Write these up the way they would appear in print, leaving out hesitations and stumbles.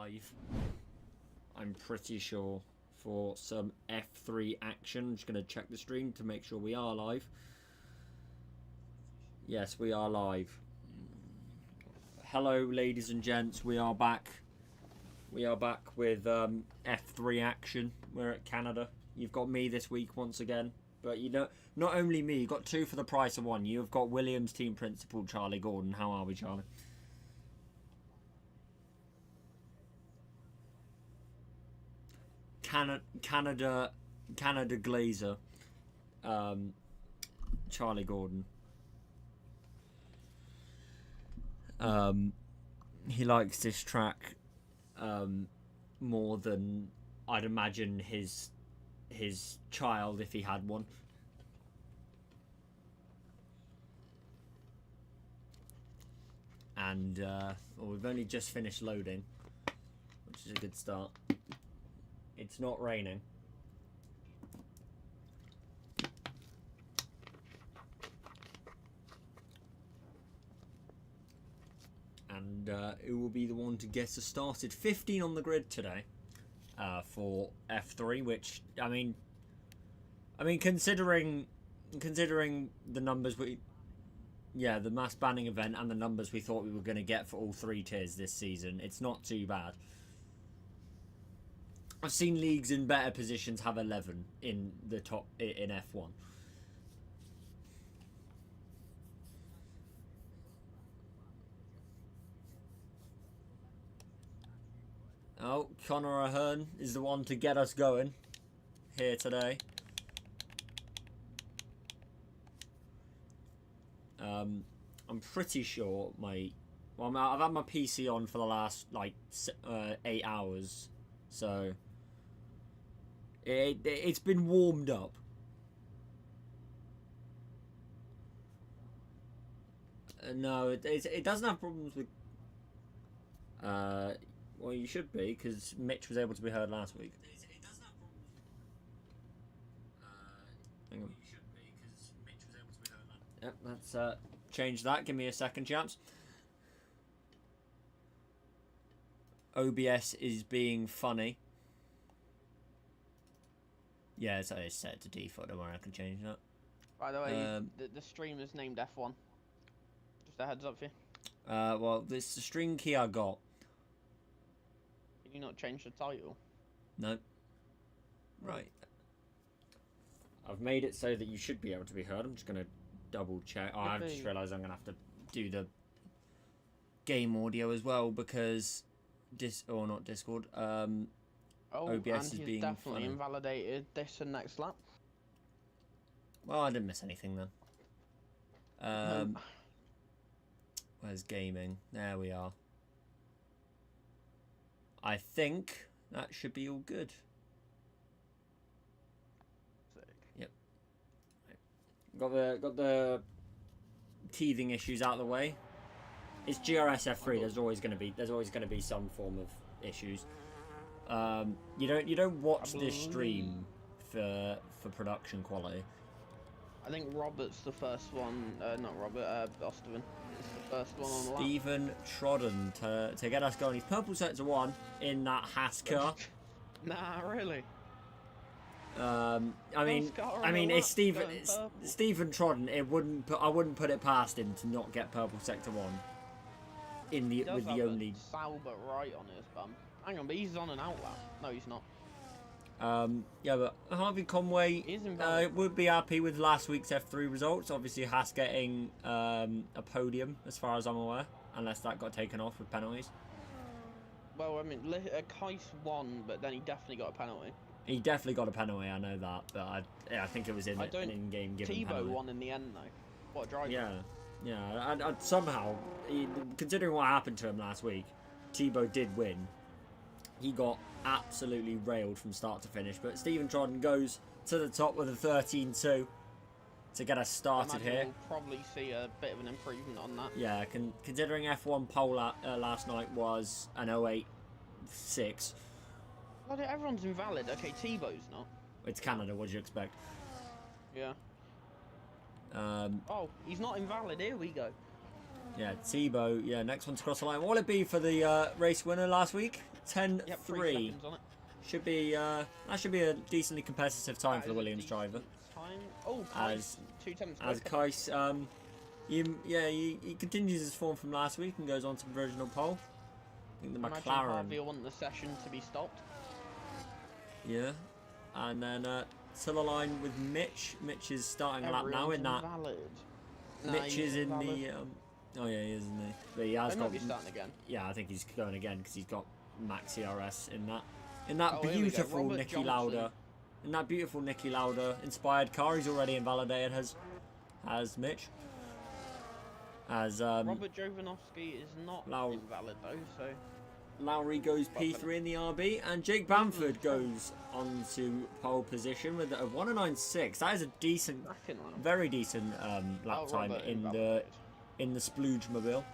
live, I'm pretty sure, for some F3 action. I'm just going to check the stream to make sure we are live. Yes, we are live. Hello, ladies and gents. We are back. We are back with F3 action. We're at Canada. You've got me this week once again. But you know, not only me, you've got two for the price of one. You've got Williams team principal, Charlie Gordon. How are we, Charlie? Canada Glazer, Charlie Gordon. He likes this track more than I'd imagine his child if he had one. And well, we've only just finished loading, which is a good start. It's not raining. And it will be the one to get us started. 15 on the grid today for F3, which I mean, considering the numbers the mass banning event and the numbers we thought we were going to get for all three tiers this season, it's not too bad. I've seen leagues in better positions have 11 in the top in F1. Oh, Connor Ahern is the one to get us going here today. I'm pretty sure I've had my PC on for the last like 8 hours, so it's been warmed up. No, it doesn't have problems with. Well, you should be, because Mitch was able to be heard last week. It doesn't have problems with. Hang on. You should be, because Mitch was able to be heard last week. Yep, let's change that. Give me a second, chaps. OBS is being funny. Yeah, it's set to default. Don't worry, I can change that. By the way, the stream is named F1. Just a heads up for you. Well, this is the string key I got. Can you not change the title? No. Right. I've made it so that you should be able to be heard. I'm just going to double check. Oh, I've just realised I'm going to have to do the game audio as well because not Discord. OBS is being definitely funny. Invalidated this and next lap. Well, I didn't miss anything then. Where's gaming? There we are. I think that should be all good. Sick. Yep. Got the teething issues out of the way. It's GRS F3. There's always going to be some form of issues. You don't watch this stream for production quality. I think Robert's the first one. Not Robert. Osterman. It's the first one on the lap. Stephen Trodden to get us going. He's purple sector 1 in that Haas car. Nah, really. I mean, it's Stephen Trodden. I wouldn't put it past him to not get purple sector 1. With the only Sauber right on his bum. Hang on, but he's on an outlap. No, he's not. Yeah, but Harvey Conway would be happy with last week's F3 results. Obviously, Haas getting a podium, as far as I'm aware, unless that got taken off with penalties. Well, I mean, Kais won, but then he definitely got a penalty. He definitely got a penalty, I know that, but I think it was an in-game given penalty. Thibaut won in the end, though. What a driver. Yeah. And somehow, considering what happened to him last week, Thibaut did win. He got absolutely railed from start to finish, but Stephen Trodden goes to the top with a 13-2 to get us started here. We'll probably see a bit of an improvement on that. Yeah, considering F1 pole last night was an 08.6. Well, everyone's invalid. Okay, Thibaut's not. It's Canada, what do you expect? Yeah. Oh, he's not invalid. Here we go. Yeah, Thibaut. Yeah, next one to cross the line. What will it be for the race winner last week? 10-3. Yep, 3 seconds on it. Should be that should be a decently competitive time for the Williams driver. Time. Oh, Kais, 2 tenths. As Kais, he continues his form from last week and goes on to provisional pole. I think the McLaren. Harvey will want the session to be stopped. Yeah, and then to the line with Mitch. Mitch is starting a lap now in that. Mitch is in the. Oh yeah, he is, isn't he? But he has got. Be starting again. Yeah, I think he's going again because he's got Max GRS in that. In that beautiful Nicky Lauda. In that beautiful Nicky Lauda inspired car, he's already invalidated as Mitch. As Robert Jovanovski is not invalid though, so Lowry goes P3 in the RB, and Jake Bamford goes on to pole position with a 1:09.6. That is a decent, very decent lap time in the Splooge Mobile.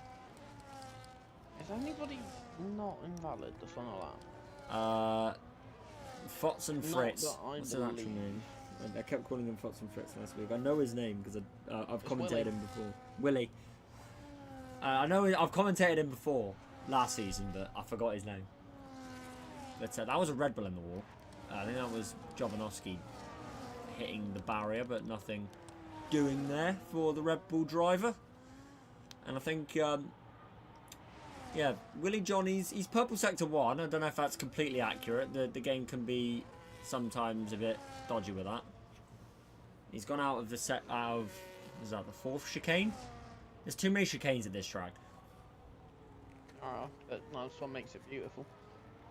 Is anybody not invalid this one or that? Fotz and Fritz. What's his actual name? I kept calling him Fotz and Fritz last week. I know his name because I've commentated him before. Willie. I know I've commentated him before last season, but I forgot his name. But that was a Red Bull in the wall. I think that was Jovanovski hitting the barrier, but nothing doing there for the Red Bull driver. And I think, yeah, Willie John, he's purple sector 1. I don't know if that's completely accurate. The game can be sometimes a bit dodgy with that. He's gone out of the is that the 4th chicane? There's too many chicanes at this track. Oh, but no, this one makes it beautiful.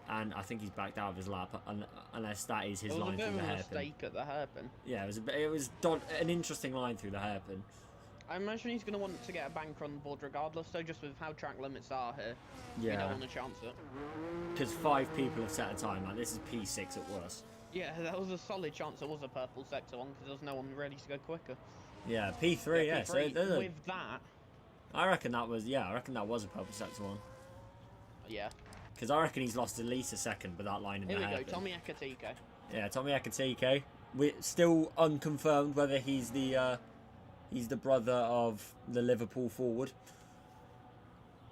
And I think he's backed out of his lap, unless that is his line through the hairpin. It was a mistake at the hairpin. Yeah, it was an interesting line through the hairpin. I imagine he's going to want to get a banker on the board regardless, though, just with how track limits are here. Yeah. You don't want to chance it. Because 5 people have set a time, like this is P6 at worst. Yeah, that was a solid chance it was a purple sector one, because there was no one ready to go quicker. Yeah, P3, yeah. P3, so with that... I reckon that was a purple sector one. Yeah. Because I reckon he's lost at least a second with that line in the hairpin. Here we go, Tommy Ekatike. Yeah, Tommy Ekatike. We're still unconfirmed whether he's the brother of the Liverpool forward.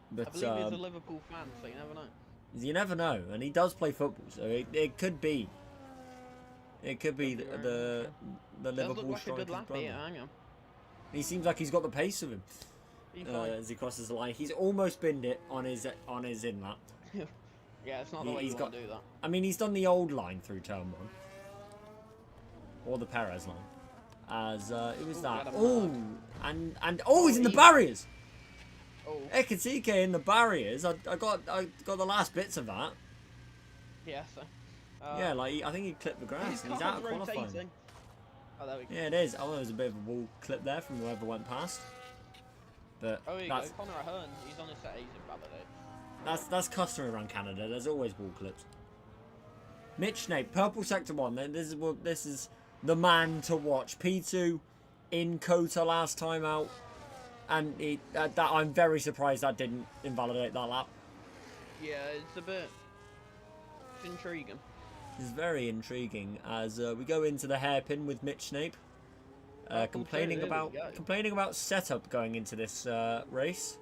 But, I believe he's a Liverpool fan, so you never know. You never know, and he does play football, so it could be. It could be the Liverpool striker's brother. Hang on. He seems like he's got the pace of him as he crosses the line. He's almost binned it on his in lap. Yeah, it's not the way you want to do that. I mean, he's done the old line through turn 1, or the Perez line. As it was that. Oh, and he's in the barriers. Oh. Ekatike in the barriers. I got the last bits of that. Yeah. So. Yeah, like I think he clipped the grass. He's out of qualifying. Oh, there we go. Yeah, it is. Oh, there was a bit of a wall clip there from whoever went past. But here you go. Connor Ahern, he's on his set. He's invalidated. That's customary around Canada. There's always wall clips. Mitch Snape, purple sector 1. Then this is the man to watch. P2 in Kota last time out, and I'm very surprised that didn't invalidate that lap. Yeah, it's intriguing. It's very intriguing as we go into the hairpin with Mitch Snape, complaining about setup going into this race.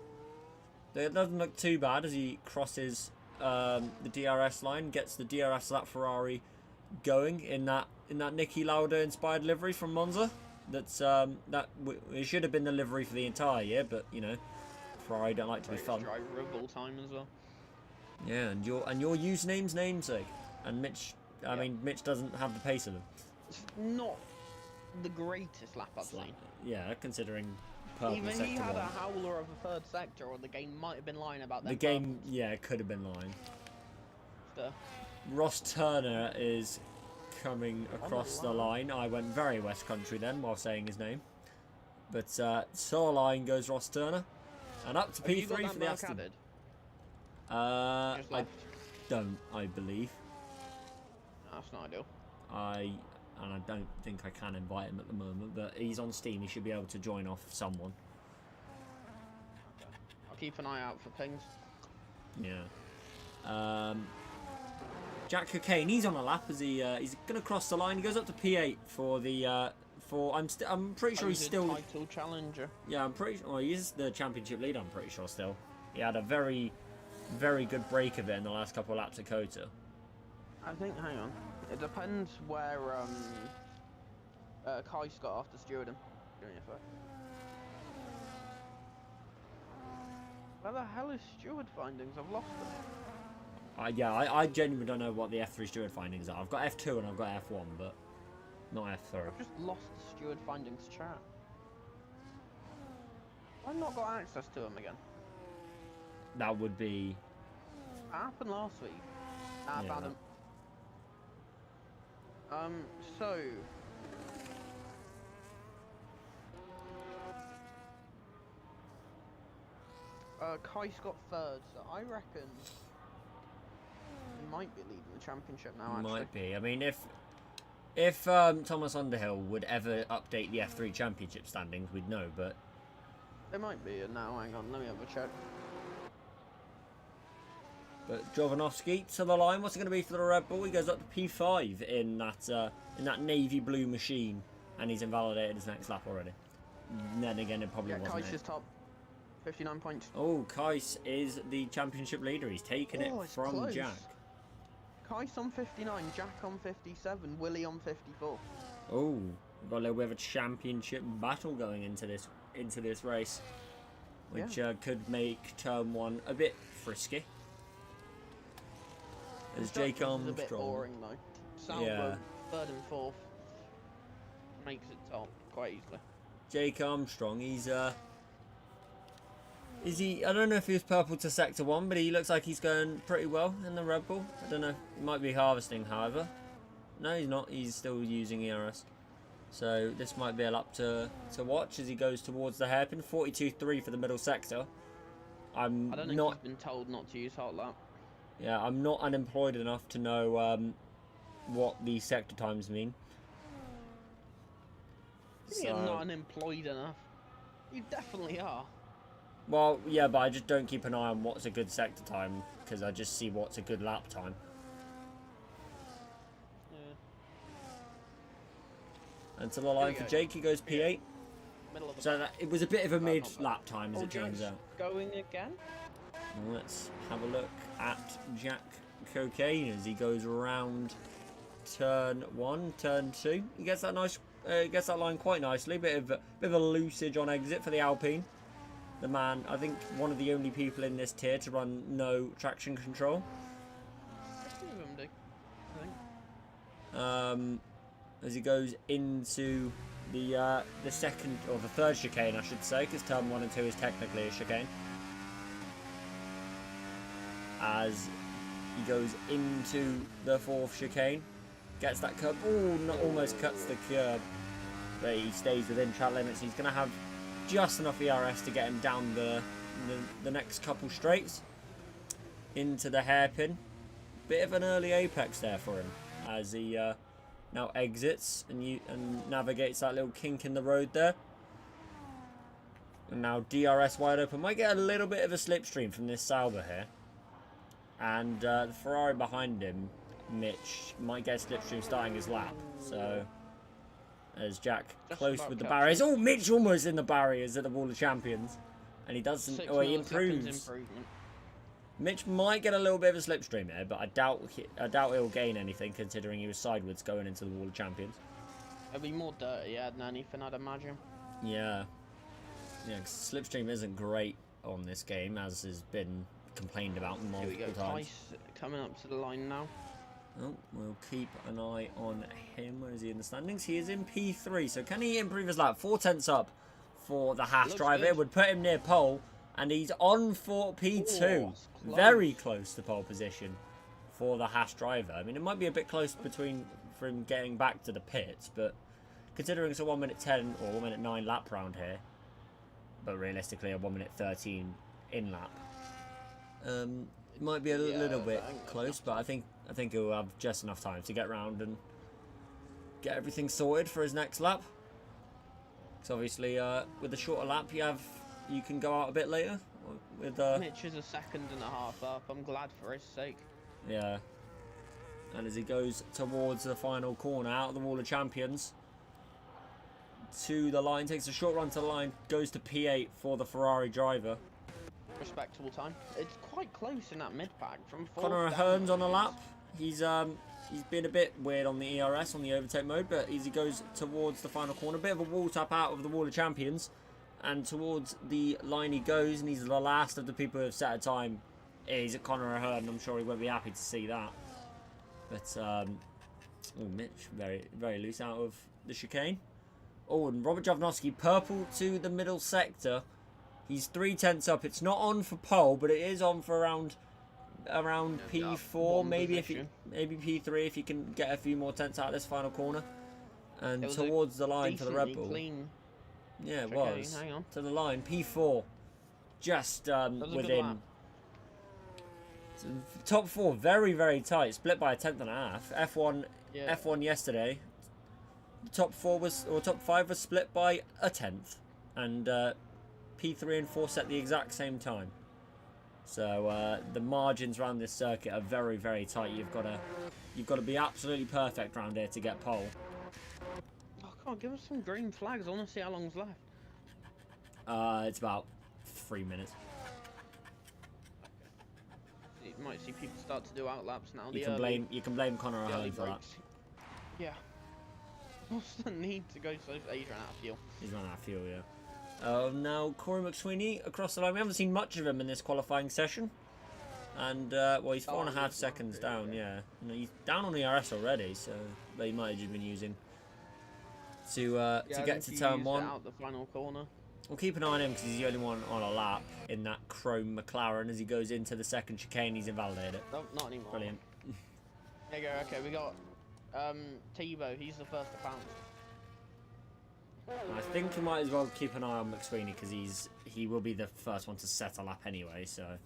It doesn't look too bad as he crosses the DRS line, gets the DRS lap Ferrari going in that Nicky Lauda inspired livery from Monza. It should have been the livery for the entire year, but you know, Ferrari don't like to be fun. Driver all time as well. Yeah, and your username's namesake, and Mitch. I mean, Mitch doesn't have the pace of him. It's not the greatest lap I've seen. Yeah, considering purple even sector he had 1. a howler of a 3rd sector, or the game might have been lying about that. The game, yeah, it could have been lying. So. Ross Turner is coming across the line. I went very West Country then while saying his name. But Solar line goes Ross Turner. And up to P3 for the Aston. I don't, I believe. No, that's not ideal. I don't think I can invite him at the moment, but he's on Steam. He should be able to join off someone. Okay. I'll keep an eye out for pings. Yeah. Jack Cocaine, he's on a lap as he's going to cross the line. He goes up to P8 for the I'm pretty sure he's still title challenger. Yeah, I'm pretty sure he is the championship leader. I'm pretty sure still. He had a very very good break of it in the last couple of laps at Kota. I think, hang on. It depends where Kai got after Stewardham. Give me a sec. Where the hell is steward findings? I've lost them. Yeah, I genuinely don't know what the F3 steward findings are. I've got F2 and I've got F1, but not F3. I've just lost the steward findings chat. I've not got access to them again. That would be... That happened last week. Nah, I found them. So... Kai got third, so I reckon he might be leading the championship now, actually. Might be. I mean, if Thomas Underhill would ever update the F3 championship standings, we'd know, but... It might be now, hang on, let me have a check. But Jovanovski to the line, what's it going to be for the Red Bull? He goes up to P5 in that navy blue machine, and he's invalidated his next lap already. And then again, it probably wasn't. Kai's top, 59 points. Oh, Kais is the championship leader. He's taken it from close. Jack. Kais on 59, Jack on 57, Willie on 54. Oh, we've got a little bit of a championship battle going into this race, which could make turn one a bit frisky. As Jake Armstrong. A bit boring though. Salvo, third and fourth, makes it top quite easily. Jake Armstrong, he's is he? I don't know if he was purple to sector 1, but he looks like he's going pretty well in the Red Bull. I don't know. He might be harvesting, however. No, he's not. He's still using ERS. So this might be a lap to watch as he goes towards the hairpin. 42.3 for the middle sector. I don't think he's been told not to use hot lap. Yeah, I'm not unemployed enough to know what the sector times mean. You're not unemployed enough. You definitely are. Well, yeah, but I just don't keep an eye on what's a good sector time because I just see what's a good lap time. Yeah. And to the line for Jake, he goes P8. So it was a bit of a mid-lap time as it turns out. Going again? Well, let's have a look at Jack Cocaine as he goes around turn 1, turn 2. He gets that gets that line quite nicely. Bit of a loosage on exit for the Alpine. The man, I think, one of the only people in this tier to run no traction control. As he goes into the second or the third chicane, I should say, because turn 1 and 2 is technically a chicane. As he goes into the fourth chicane, gets that curb. Oh, almost cuts the curb, but he stays within track limits. He's going to have just enough ERS to get him down the next couple straights into the hairpin. Bit of an early apex there for him as he now exits and navigates that little kink in the road there. And now DRS wide open. Might get a little bit of a slipstream from this Sauber here. And the Ferrari behind him, Mitch, might get a slipstream starting his lap. So as Jack close with the barriers. Oh, Mitch almost in the barriers at the Wall of Champions. And he doesn't, or he improves. Mitch might get a little bit of a slipstream there, but I doubt he'll gain anything considering he was sideways going into the Wall of Champions. It'll be more dirty than anything, I'd imagine. Yeah. Yeah, 'cause slipstream isn't great on this game, as has been complained about multiple times. Tice coming up to the line now. Oh, we'll keep an eye on him. Where is he in the standings? He is in P3, so can he improve his lap? 4 tenths up for the Haas driver. It would put him near pole, and he's on for P2. Close. Very close to pole position for the Haas driver. I mean, it might be a bit close for him getting back to the pits, but considering it's a 1 minute 10 or 1 minute 9 lap round here, but realistically a 1 minute 13 in lap, it might be a little bit close, but I think he'll have just enough time to get round and get everything sorted for his next lap. Because obviously, with a shorter lap, you can go out a bit later. With Mitch is a second and a half up. I'm glad for his sake. Yeah. And as he goes towards the final corner, out of the Wall of Champions, to the line, takes a short run to the line, goes to P8 for the Ferrari driver. respectable time. It's quite close in that mid pack from 4th Connor down. Ahern's on a lap. He's been a bit weird on the ERS on the overtake mode, but as he goes towards the final corner, a bit of a wall tap out of the Wall of Champions, and towards the line he goes, and he's the last of the people who have set a time. He's at Connor Ahern. I'm sure he won't be happy to see that. But oh, Mitch very very loose out of the chicane. Oh, and Robert Jovanovski, purple to the middle sector. He's 3/10 up. It's not on for pole, but it is on for around P4, maybe maybe P3 if you can get a few more tenths out of this final corner. And towards the line for the Red Bull. Clean. Yeah, it was. Hang on. To the line, P4. Just within. Top 4, very, very tight. Split by a 1/10.5. F1 Yeah. F1 yesterday. Top 4 was, or top 5 was split by a 1/10. And P3 and 4 set the exact same time. So the margins around this circuit are very, very tight. You've got to be absolutely perfect around here to get pole. Oh, come on, give us some green flags. I want to see how long's left. It's about 3 minutes. You might see people start to do outlaps now. You can blame Connor Ahern for that. Yeah. What's the need to go so fast? He's run out of fuel. He's run out of fuel, yeah. Now Corey McSweeney across the line. We haven't seen much of him in this qualifying session, and well, he's 4.5 seconds down. Yeah, he's down on the RS already, so they might have just been using to get to turn 1. Out the final corner. We'll keep an eye on him because he's the only one on a lap in that chrome McLaren. As he goes into the second chicane, he's invalidated it. No, not anymore. Brilliant. There you go. Okay, we got Tebow. He's the first to pounce. I think we might as well keep an eye on McSweeney because he will be the first one to set a lap anyway. So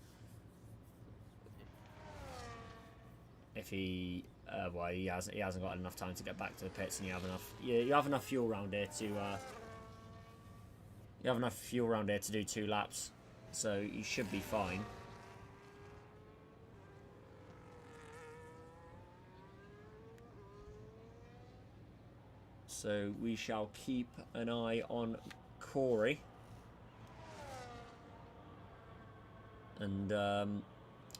if he well, he hasn't got enough time to get back to the pits, and you have enough fuel around here to do 2 laps, so you should be fine. So we shall keep an eye on Corey. And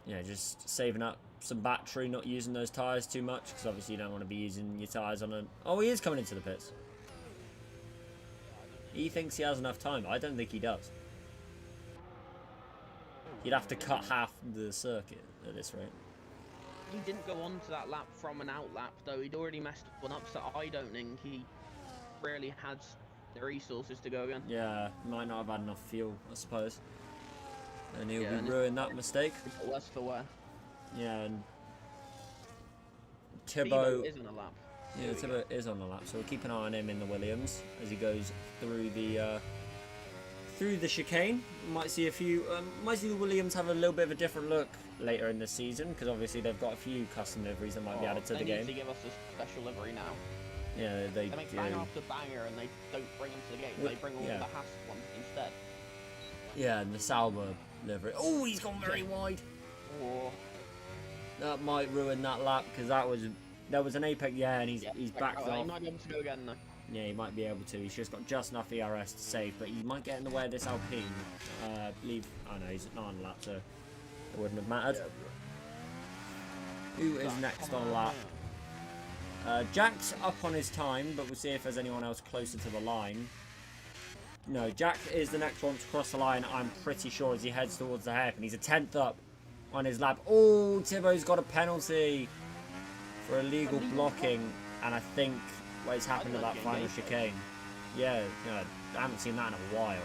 yeah, just saving up some battery, not using those tyres too much, because obviously you don't want to be using your tyres on a... Oh, he is coming into the pits. He thinks he has enough time. I don't think he does. You'd have to cut half the circuit at this rate. He didn't go on to that lap from an out lap, though. He'd already messed one up, so I don't think he really had the resources to go again. Yeah, might not have had enough fuel, I suppose. And he'll be ruining that mistake. Worse for wear. Yeah, and Tebow is on a lap. Yeah, Tebow is on the lap, so we'll keep an eye on him in the Williams as he goes through the chicane. Might see the Williams have a little bit of a different look later in the season, because obviously they've got a few custom liveries that might be added to the game. They need to give us a special livery now. Yeah, they make do. banger after banger, and they don't bring them to the game. They bring all the Haas ones instead. Yeah, and the Sauber livery. Oh, he's gone very wide. Oh. That might ruin that lap, because there was an apex. Yeah, and he's backed off. He might be able to go again though. Yeah, he might be able to. He's just got just enough ERS to save, but he might get in the way of this Alpine. I believe. Oh no, he's not on lap, so it wouldn't have mattered. Who is next on lap? Jack's up on his time, but we'll see if there's anyone else closer to the line. No, Jack is the next one to cross the line, I'm pretty sure, as he heads towards the hairpin. He's a 10th up on his lap. Oh, Tibbo's got a penalty for illegal blocking, and I think it's happened at that final chicane. Yeah, I haven't seen that in a while.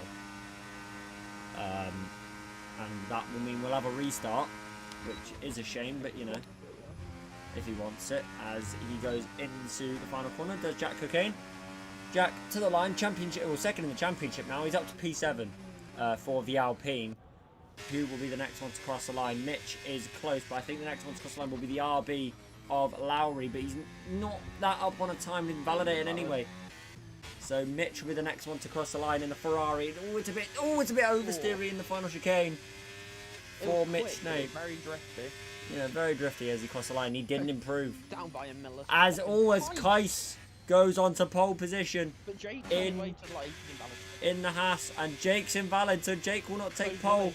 And that will mean we'll have a restart, which is a shame, but you know, if he wants it, as he goes into the final corner. Does Jack Cocaine? Jack to the line, championship, or second in the championship now. He's up to P7 for the Alpine. Who will be the next one to cross the line? Mitch is close, but I think the next one to cross the line will be the RB of Lowry, but he's not that up on a time and invalidated anyway. So Mitch will be the next one to cross the line in the Ferrari. Oh, it's a bit oversteery in the final chicane for Mitch Snape. Very drifty. Yeah, very drifty as he crossed the line. He didn't improve. Down by a millisecond. As always, Kais goes on to pole position in the Haas, and Jake's invalid, so Jake will not take pole.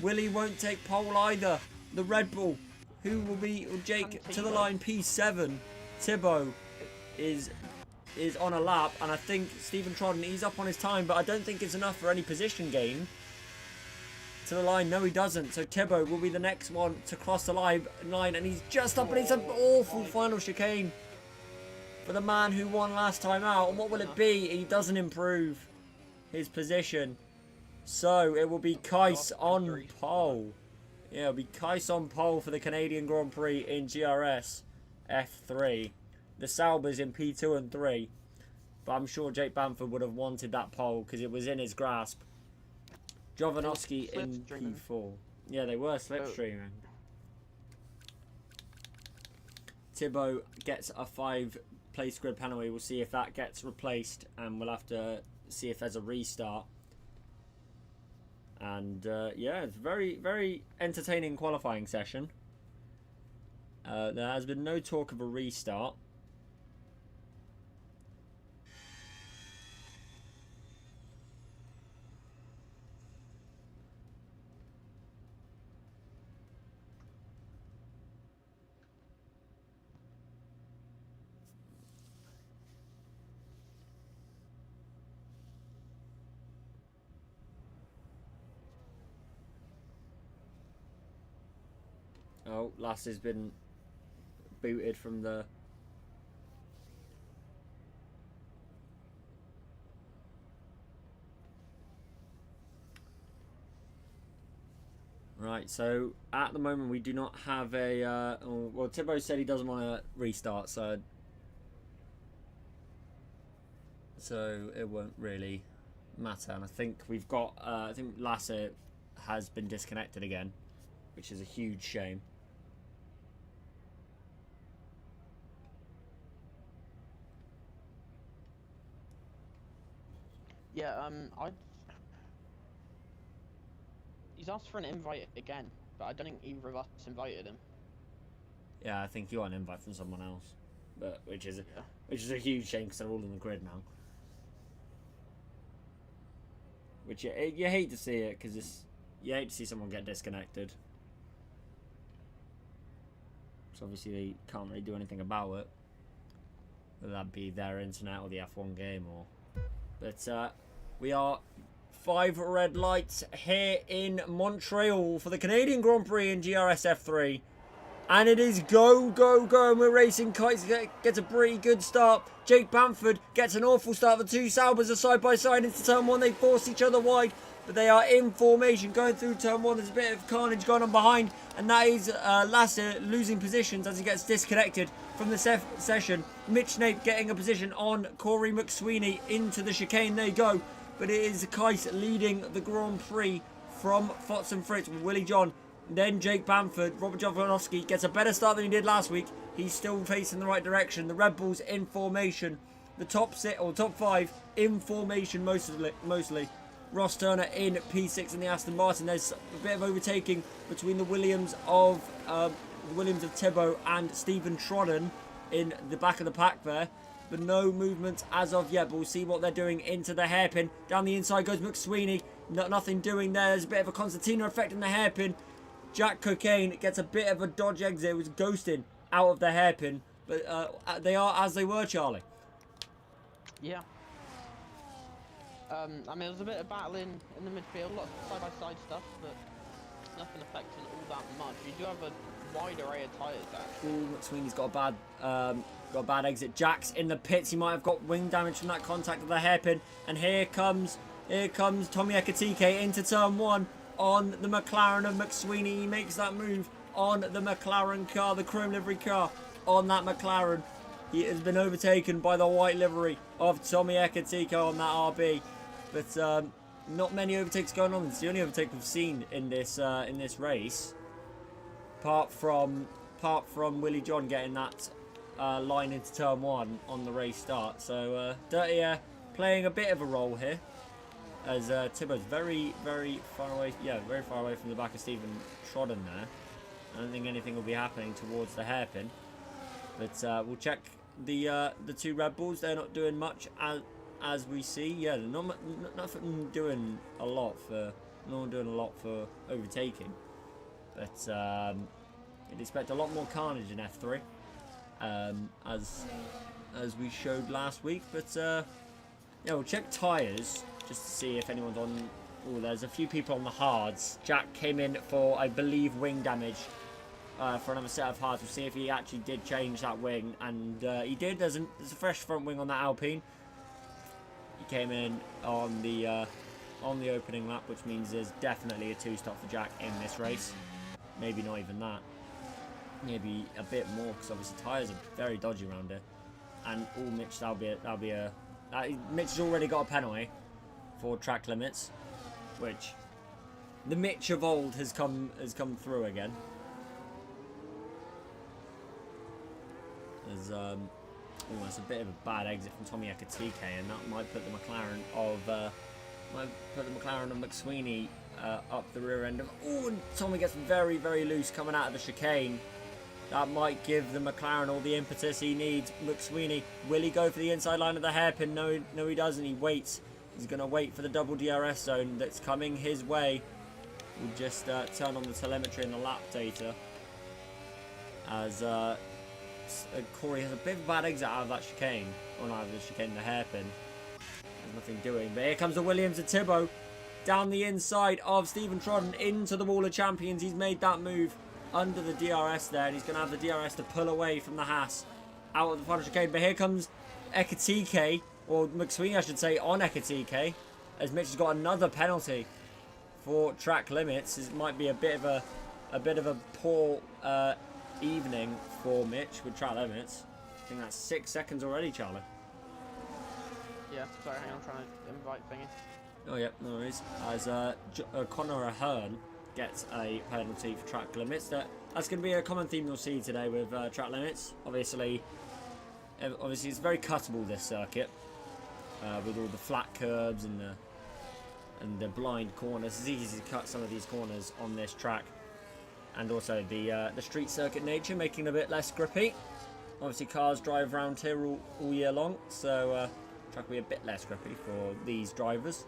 Willie won't take pole either. The Red Bull, who will be Jake to the line, P7. Thibaut is on a lap, and I think Stephen Trodden, he's up on his time, but I don't think it's enough for any position gain. To the line, no he doesn't. So Thibaut will be the next one to cross the line, and he's just up, and it's an awful final chicane for the man who won last time out. And what will it be? He doesn't improve his position. So it will be Kais on pole. Yeah, it'll be Kais on pole for the Canadian Grand Prix in GRS F3. The Saubers in P2 and 3. But I'm sure Jake Bamford would have wanted that pole because it was in his grasp. Jovanovski in P4. Yeah, they were slipstreaming. Thibaut gets a 5-place grid penalty. We'll see if that gets replaced, and we'll have to see if there's a restart. And yeah, it's very, very entertaining qualifying session. There has been no talk of a restart. Oh, Lass has been booted from the... Right, so at the moment we do not have a... well, Thibaut said he doesn't want to restart, so it won't really matter. And I think we've got... I think Lasse has been disconnected again, which is a huge shame. Yeah, he's asked for an invite again, but I don't think either of us invited him. Yeah, I think you got an invite from someone else, but which is a huge shame because they're all in the grid now. Which you hate to see it because you hate to see someone get disconnected. So obviously they can't really do anything about it, whether that be their internet or the F1 game or. But we are 5 red lights here in Montreal for the Canadian Grand Prix in GRS F3. And it is go, go, go. And we're racing. Kites gets a pretty good start. Jake Bamford gets an awful start. The two Saubers are side by side into turn 1. They force each other wide. But they are in formation going through turn 1. There's a bit of carnage going on behind. And that is Lasse losing positions as he gets disconnected from the session. Mitch Nape getting a position on Corey McSweeney into the chicane. There you go. But it is Kais leading the Grand Prix from Fots and Fritz with Willie John. Then Jake Bamford. Robert Jovanovski gets a better start than he did last week. He's still facing the right direction. The Red Bulls in formation. The top 5 in formation mostly. Ross Turner in P6 in the Aston Martin. There's a bit of overtaking between the Williams of Thibaut and Stephen Trodden in the back of the pack there. But no movement as of yet. But we'll see what they're doing into the hairpin. Down the inside goes McSweeney. Nothing doing there. There's a bit of a concertina effect in the hairpin. Jack Cocaine gets a bit of a dodge exit. It was ghosting out of the hairpin. But they are as they were, Charlie. Yeah. I mean, there was a bit of battling in the midfield, a lot of side-by-side stuff, but nothing affecting all that much. You do have a wide array of tyres, actually. Ooh, McSweeney's got a bad exit. Jack's in the pits. He might have got wing damage from that contact of the hairpin. And here comes Tommy Ekatike into turn 1 on the McLaren of McSweeney. He makes that move on the McLaren car, the chrome livery car on that McLaren. He has been overtaken by the white livery of Tommy Ekatike on that RB. But not many overtakes going on. It's the only overtake we've seen in this race, apart from Willie John getting that line into turn 1 on the race start. So Dirty Air playing a bit of a role here, as Thibaut's very, very far away. Yeah, very far away from the back of Stephen Trodden there. I don't think anything will be happening towards the hairpin. But we'll check the two Red Bulls. They're not doing much as we see. Yeah, they're not doing a lot for no one doing a lot for overtaking. But you'd expect a lot more carnage in F3, as we showed last week. But yeah, we'll check tyres just to see if anyone's on. Oh, there's a few people on the hards. Jack came in for, I believe, wing damage for another set of hards. We'll see if he actually did change that wing, and he did. There's a fresh front wing on that Alpine. He came in on the opening lap, which means there's definitely a 2-stop for Jack in this race. Maybe not even that. Maybe a bit more, because obviously tyres are very dodgy around here. And Mitch, Mitch has already got a penalty for track limits, which the Mitch of old has come through again. There's it's a bit of a bad exit from Tommy Ekatike, and that might put the McLaren of McSweeney up the rear end of. Oh, and Tommy gets very, very loose coming out of the chicane. That might give the McLaren all the impetus he needs. McSweeney, will he go for the inside line of the hairpin? No, he doesn't. He waits. He's going to wait for the double DRS zone that's coming his way. We'll just turn on the telemetry and the lap data. As Corey has a bit of a bad exit out of that chicane. Or not out of the chicane, the hairpin. There's nothing doing. But here comes the Williams and Thibault. Down the inside of Stephen Trodden into the Wall of Champions. He's made that move under the DRS there, and he's going to have the DRS to pull away from the Haas out of the final chicane. But here comes Ekatike, or McSweeney I should say, on Ekatike, as Mitch has got another penalty for track limits. It might be a bit of a poor evening for Mitch with track limits. I think that's 6 seconds already, Charlie. Yeah, sorry, hang on, I'm trying to invite thingy. Oh yeah, no worries. As Connor Ahern gets a penalty for track limits. That's going to be a common theme you'll see today with track limits. Obviously it's very cuttable, this circuit, with all the flat curbs and the blind corners. It's easy to cut some of these corners on this track, and also the street circuit nature making it a bit less grippy. Obviously cars drive around here all year long, so track will be a bit less grippy for these drivers.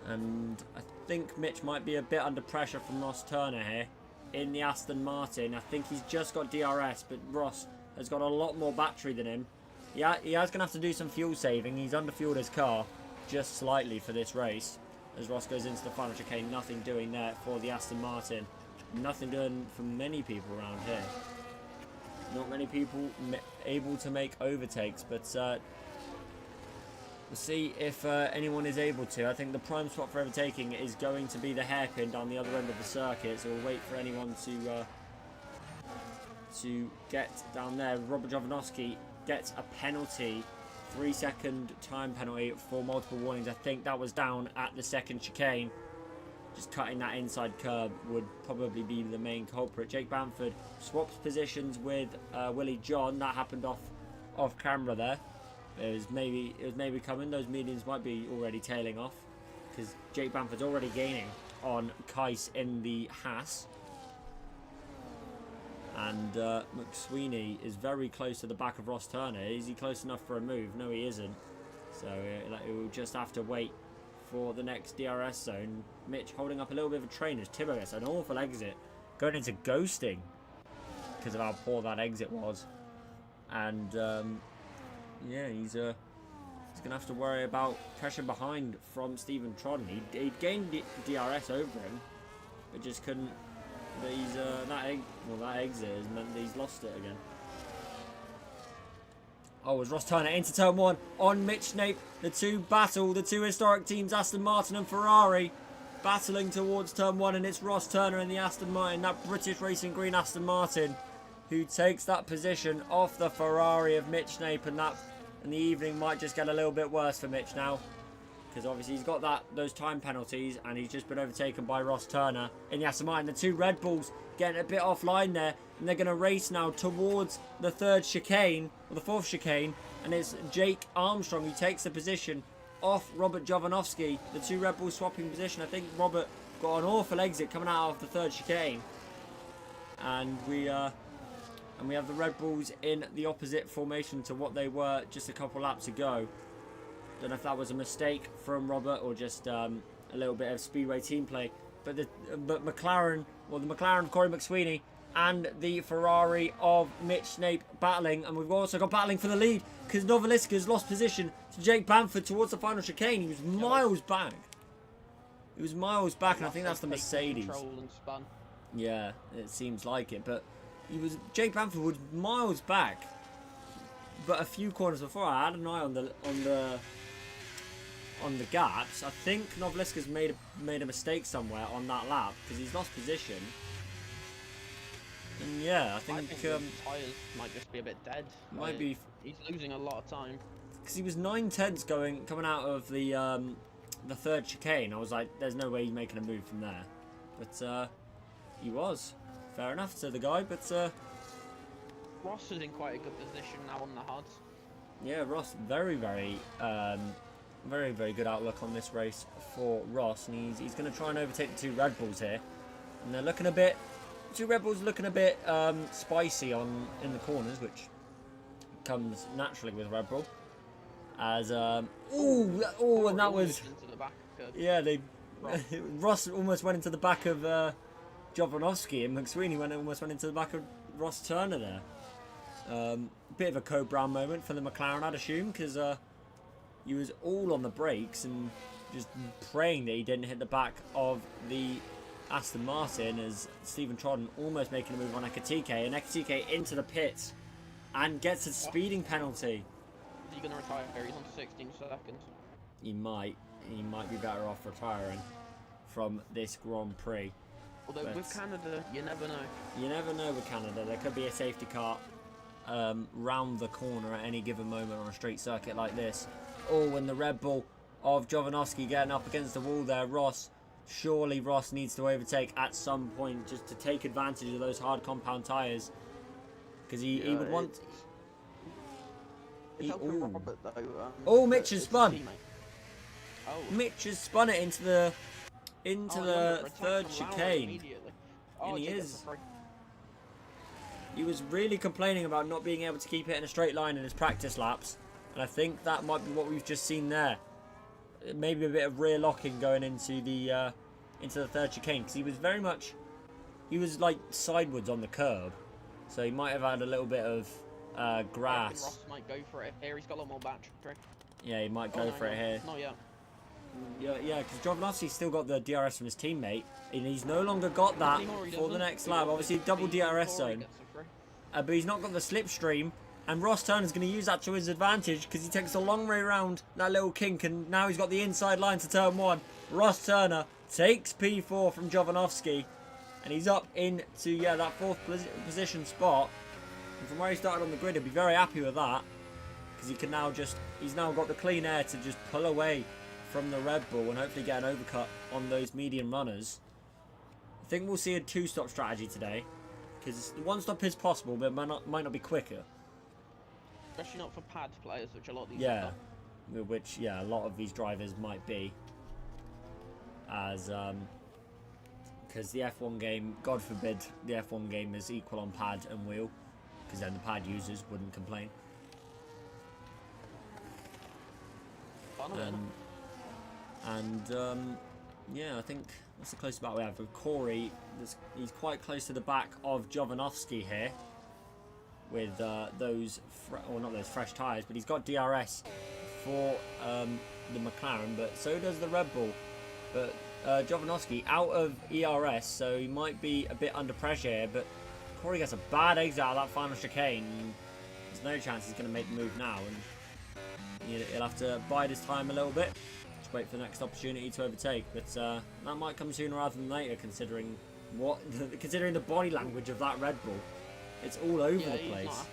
And I think Mitch might be a bit under pressure from Ross Turner here in the Aston Martin. I think he's just got DRS, but Ross has got a lot more battery than him. Yeah, he is going to have to do some fuel saving. He's underfueled his car just slightly for this race. As Ross goes into the final chicane, nothing doing there for the Aston Martin. Nothing doing for many people around here. Not many people able to make overtakes, but we'll see if anyone is able to. I think the prime spot for overtaking is going to be the hairpin down the other end of the circuit, so we'll wait for anyone to get down there. Robert Jovanovski gets a penalty, 3-second time penalty for multiple warnings. I think that was down at the second chicane. Just cutting that inside curb would probably be the main culprit. Jake Bamford swaps positions with Willie John. That happened off camera there. It was maybe coming. Those mediums might be already tailing off, because Jake Bamford's already gaining on Kais in the Haas. And McSweeney is very close to the back of Ross Turner. Is he close enough for a move? No, he isn't. So he will just have to wait for the next DRS zone. Mitch holding up a little bit of a train as Thibault gets an awful exit, going into ghosting because of how poor that exit was. And yeah, he's going to have to worry about pressure behind from Stephen Trodden. He'd gained DRS over him, but just couldn't. But he's that exit has meant that he's lost it again. Oh, as Ross Turner into turn 1 on Mitch Snape. The two historic teams, Aston Martin and Ferrari, battling towards turn 1, and it's Ross Turner in the Aston Martin, that British Racing Green Aston Martin, who takes that position off the Ferrari of Mitch Snape, and the evening might just get a little bit worse for Mitch now, because obviously he's got those time penalties, and he's just been overtaken by Ross Turner in the Aston Martin. The two Red Bulls getting a bit offline there, and they're going to race now towards the third chicane, or the fourth chicane, and it's Jake Armstrong who takes the position off Robert Jovanovski. The two Red Bulls swapping position. I think Robert got an awful exit coming out of the third chicane, and we have the Red Bulls in the opposite formation to what they were just a couple laps ago. Don't know if that was a mistake from Robert or just a a little bit of speedway team play. But the McLaren, well, the McLaren of Corey McSweeney and the Ferrari of Mitch Snape battling, and we've also got battling for the lead because Novaliska's lost position to Jake Bamford towards the final chicane. He was miles back. He was miles back, and I think that's the Mercedes. Yeah, it seems like it, but Jake Bamford was miles back. But a few corners before, I had an eye on the gaps. I think Novaliska's made a mistake somewhere on that lap because he's lost position. And yeah, I think his tyres might just be a bit dead. Might be. He's losing a lot of time. Because he was 9/10 coming out of the third chicane. I was like, there's no way he's making a move from there. But he was. Fair enough to the guy, but Ross is in quite a good position now on the HUD. Yeah, Ross, very, very good outlook on this race for Ross, and he's going to try and overtake the two Red Bulls here, and they're looking a bit. Two Red Bulls looking a bit spicy in the corners, which comes naturally with Red Bull. As and that was Ross almost went into the back of Jovanovski, and McSweeney almost went into the back of Ross Turner there. Bit of a Code Brown moment for the McLaren, I'd assume, because he was all on the brakes and just praying that he didn't hit the back of the Aston Martin, as Stephen Trodden almost making a move on Ekatike, and Ekatike into the pits and gets a speeding penalty. Is he going to retire? He's on 16 seconds. He might be better off retiring from this Grand Prix. Although with Canada, you never know. You never know with Canada. There could be a safety car round the corner at any given moment on a straight circuit like this. Oh, and the Red Bull of Jovanovski getting up against the wall there. Surely Ross needs to overtake at some point just to take advantage of those hard compound tyres. Because he would want... Robert, though, Mitch has spun. Oh. Mitch has spun it into the third chicane. And he is. He was really complaining about not being able to keep it in a straight line in his practice laps. And I think that might be what we've just seen there. Maybe a bit of rear locking going into the third chicane, because he was like sideways on the curb, so he might have had a little bit of grass. Ross might go for it here. He's got a lot more battery. Yeah, he might go for it here. Not yet. Yeah, because Jovanovski's still got the DRS from his teammate, and he's no longer got that for the next lap. Obviously, double DRS zone, but he's not got the slipstream. And Ross Turner's going to use that to his advantage because he takes a long way around that little kink, and now he's got the inside line to turn one. Ross Turner takes P4 from Jovanovski, and he's up into that fourth position spot. And from where he started on the grid, he'll be very happy with that because he's now got the clean air to just pull away from the Red Bull and hopefully get an overcut on those medium runners. I think we'll see a two-stop strategy today because one stop is possible, but it might not be quicker. Especially not for pad players, which a lot of these are. A lot of these drivers might be. As because the F1 game, God forbid, the F1 game is equal on pad and wheel, because then the pad users wouldn't complain. I think that's the closest battle we have with Corey. He's quite close to the back of Jovanovski here, with not those fresh tyres, but he's got DRS for the McLaren, but so does the Red Bull. But Jovanovski out of ERS, so he might be a bit under pressure here, but Corey gets a bad exit out of that final chicane. There's no chance he's going to make the move now, and he'll have to bide his time a little bit. Just wait for the next opportunity to overtake, but that might come sooner rather than later, considering the body language of that Red Bull. It's all over the place.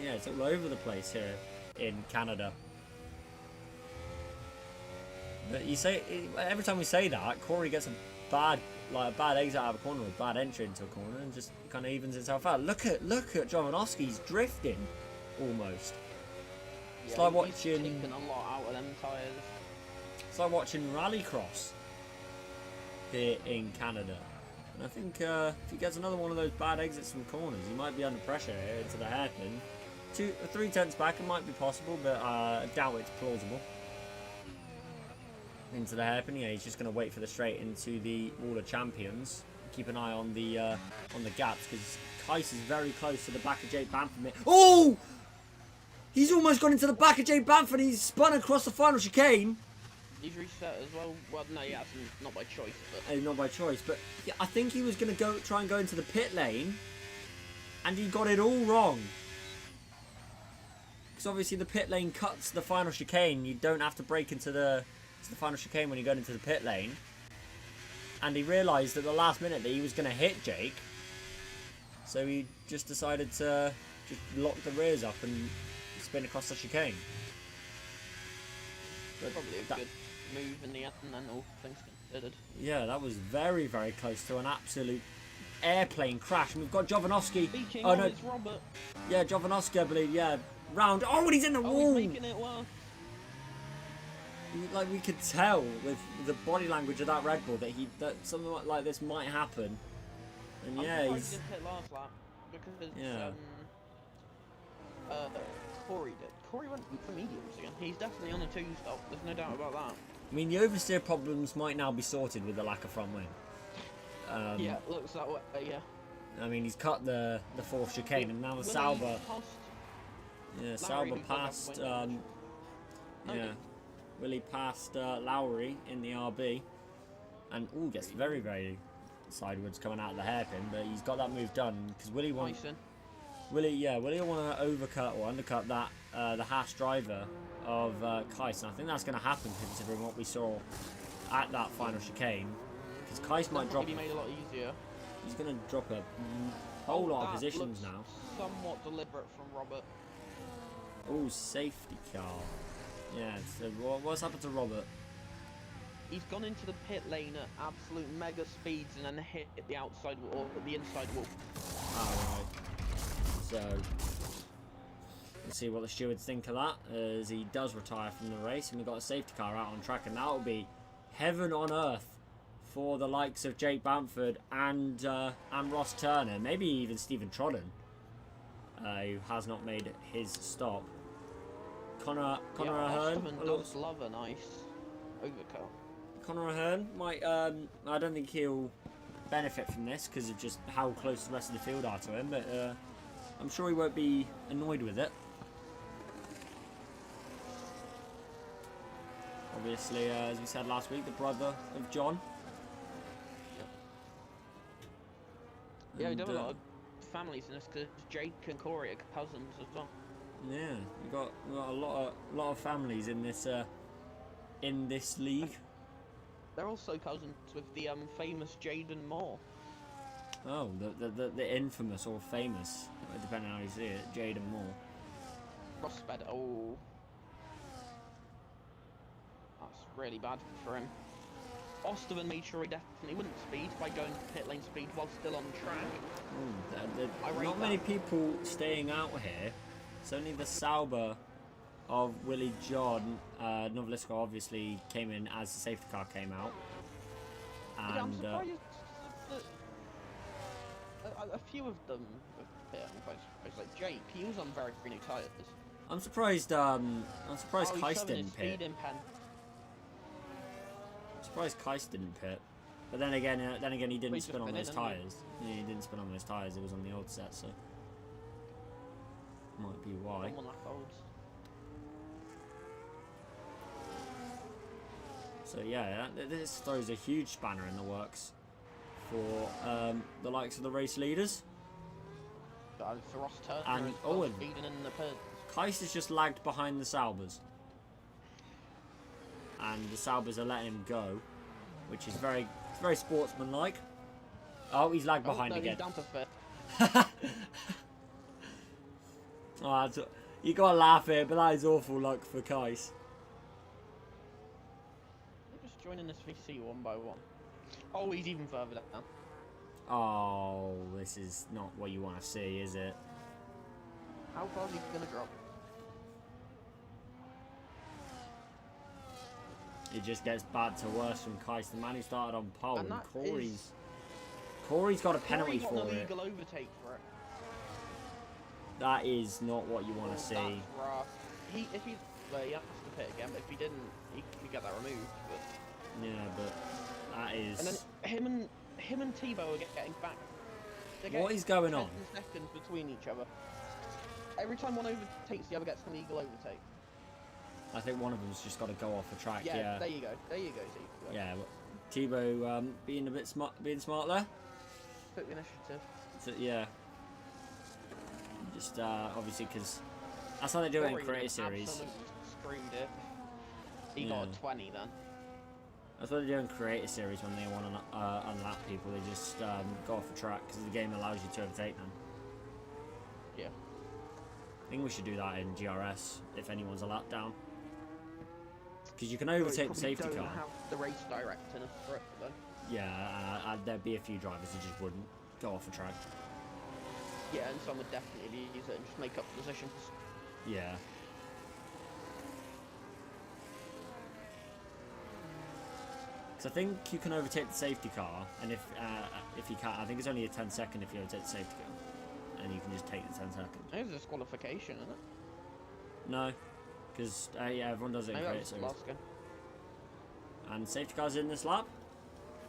Yeah, it's all over the place here in Canada. But every time we say that, Corey gets a bad exit out of a corner, or a bad entry into a corner, and just kind of evens itself out. Look at Jovanovski's drifting, almost. Yeah, it's like watching. Taking a lot out of them tyres. It's like watching rallycross here in Canada. And I think if he gets another one of those bad exits from corners, he might be under pressure here into the hairpin. 3/10 back, it might be possible, but I doubt it's plausible. into the hairpin. Yeah, he's just going to wait for the straight into the Wall of Champions. Keep an eye on the gaps because Kais is very close to the back of Jake Bamford. Oh! He's almost gone into the back of Jake Bamford. He's spun across the final chicane. He's reset as well. Well, no, he hasn't. Not by choice, but not by choice. But yeah, I think he was going to try and go into the pit lane, and he got it all wrong. Because obviously the pit lane cuts the final chicane. You don't have to break into the final chicane when you go into the pit lane. And he realised at the last minute that he was going to hit Jake, so he just decided to just lock the rears up and spin across the chicane. But probably a good move in the end, and then all things considered. Yeah, that was very, very close to an absolute airplane crash. And we've got Jovanovski. Oh no, it's Robert. Yeah, Jovanovski, I believe. Yeah, round. Oh, and he's in the wall. He's making it work. Like we could tell with the body language of that Red Bull that something like this might happen. And yeah, he's didn't hit last lap because Corey did. Corey went for mediums again. He's definitely on a 2-stop. There's no doubt about that. I mean, the oversteer problems might now be sorted with the lack of front wing. Yeah, looks that way. Yeah. I mean, he's cut the fourth chicane, and now the Sauber. Yeah, Sauber passed. Willie passed Lowry in the RB, and gets very, very sideways coming out of the hairpin, but he's got that move done because Willie wants. Willie will want to overcut or undercut that the Haas driver of Kais, and I think that's going to happen considering what we saw at that final chicane. Because Kais might drop. Made a lot easier. He's going to drop a whole lot of positions now. Somewhat deliberate from Robert. Oh, safety car. Yeah. So what's happened to Robert? He's gone into the pit lane at absolute mega speeds and then hit the outside wall or the inside wall. Alright. So let's see what the stewards think of that as he does retire from the race, and we've got a safety car out on track, and that will be heaven on earth for the likes of Jake Bamford and Ross Turner, maybe even Stephen Trodden, who has not made his stop. Connor Ahern does love a nice overcut. Connor Ahern might. I don't think he'll benefit from this because of just how close the rest of the field are to him, but I'm sure he won't be annoyed with it. Obviously, as we said last week, the brother of John. Yeah, we do have a lot of families in this because Jake and Corey are cousins as well. Yeah, we've got a lot of families in this league. They're also cousins with the famous Jaden Moore. Oh, the infamous or famous, depending on how you see it, Jaden Moore. Prospect. Oh, that's really bad for him. Osterman made sure he definitely wouldn't speed by going to pit lane speed while still on track. Not many people staying out here. It's only the Sauber of Willie John. Novelisco obviously came in as the safety car came out. And yeah, I'm surprised a few of them I'm quite surprised. Like Jake, he was on very new tyres. I'm surprised Kais didn't pit. I'm surprised Kais didn't pit. But then again he didn't spin on those tyres. Yeah, he didn't spin on those tyres, it was on the old set, so might be why. So yeah, this throws a huge spanner in the works for the likes of the race leaders. For Ross Turner and speeding in the pit. Kais is just lagged behind the Saubers, and the Saubers are letting him go, which is very sportsmanlike. Oh, he's lagged behind again. He's down to fifth. Oh, you gotta laugh here, but that is awful luck for Kais. We're just joining this VC one by one. Oh, he's even further down. Oh, this is not what you want to see, is it? How far is he gonna drop? It just gets bad to worse from Kais, the man who started on pole, and Corey's got a penalty for it. Illegal overtake for it. That is not what you want to see. That's rough. He has to pit again, but if he didn't, he could get that removed. But Yeah, but that is... And then him and Tebow are getting back. What is going on? 10 seconds between each other. Every time one overtakes, the other gets an illegal overtake. I think one of them's just got to go off the track. Yeah. There you go. There you go, Tebow. Yeah. Tebow being a bit smart there. Took the initiative. So, yeah. Just obviously because that's how they do it in creator series. Screamed it. He got a 20 then. That's what they do in creator series when they want to unlap people. They just go off the track because the game allows you to overtake them. Yeah. I think we should do that in GRS if anyone's a lap down. Because you can overtake the safety car. Have the race director for it though. Yeah, there'd be a few drivers who just wouldn't go off the track. Yeah, and some would definitely use it and just make up positions. Yeah. Because I think you can overtake the safety car, and if you can't, I think it's only a 10-second if you overtake the safety car, and you can just take the 10 seconds. It's a disqualification, isn't it? No, because yeah, everyone does it in creator series. And safety cars in this lap.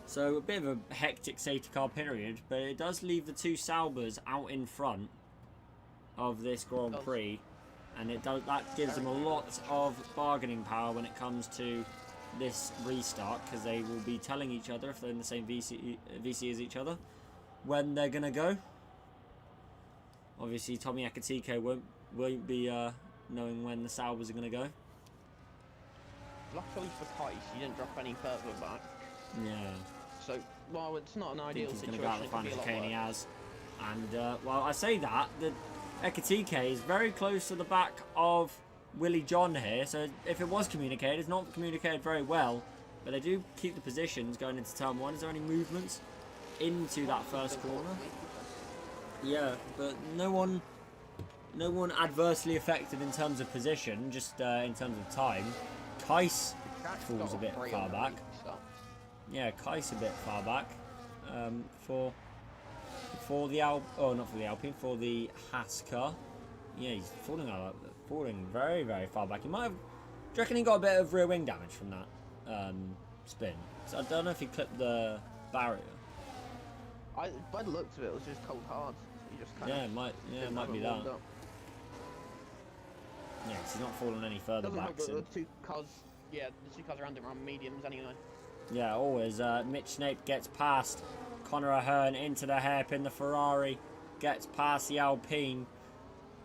So a bit of a hectic safety car period, but it does leave the two Saubers out in front of this Grand Prix, and that gives them a lot of bargaining power when it comes to this restart, because they will be telling each other, if they're in the same VC as each other, when they're gonna go. Obviously, Tommy Akatike won't be knowing when the Saubers are gonna go. Luckily for Kais, he didn't drop any further back. Yeah. So, well, it's not an ideal situation. He's going to go out the final chicane he has. And, well, I say that, the Ekatike is very close to the back of Willie John here. So if it was communicated, it's not communicated very well. But they do keep the positions going into turn one. Is there any movements into that first corner? Yeah, but no one adversely affected in terms of position, just in terms of time. Kais falls a bit far back. Yeah, Kais a bit far back for the for the Haas car. Yeah, he's falling very, very far back. He might have. Do you reckon he got a bit of rear wing damage from that spin? So I don't know if he clipped the barrier. By the looks of it, it was just cold hard. So he just kind it might be that. Yeah, because he's not falling any further back. The two cars around him are on mediums anyway. Yeah, always. Mitch Snape gets past Connor Ahern into the hairpin. The Ferrari gets past the Alpine.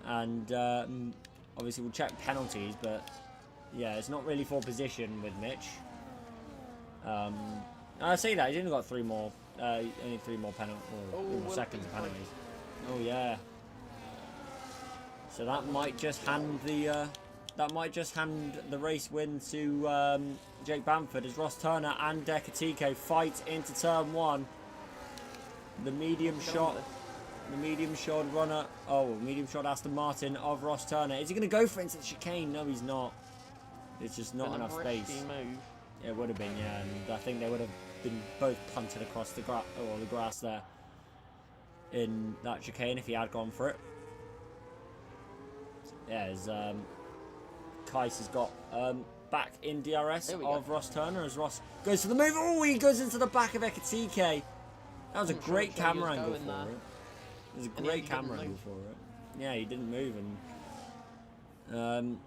And obviously we'll check penalties, but yeah, it's not really for position with Mitch. I say that, he's only got only three more seconds of penalties. Oh yeah. So that might just hand the race win to Jake Bamford as Ross Turner and Ekatike fight into turn one. The medium shot Aston Martin of Ross Turner. Is he going to go for it into the chicane? No, he's not. There's just not enough space. Move. It would have been, yeah, and I think they would have been both punted across the grass there in that chicane if he had gone for it. Yeah, as Kais has got back in DRS of Ross Turner as Ross goes for the move. Oh, he goes into the back of Ekatike. That was a great camera angle for it. It was a great camera angle for it. Yeah, he didn't move, and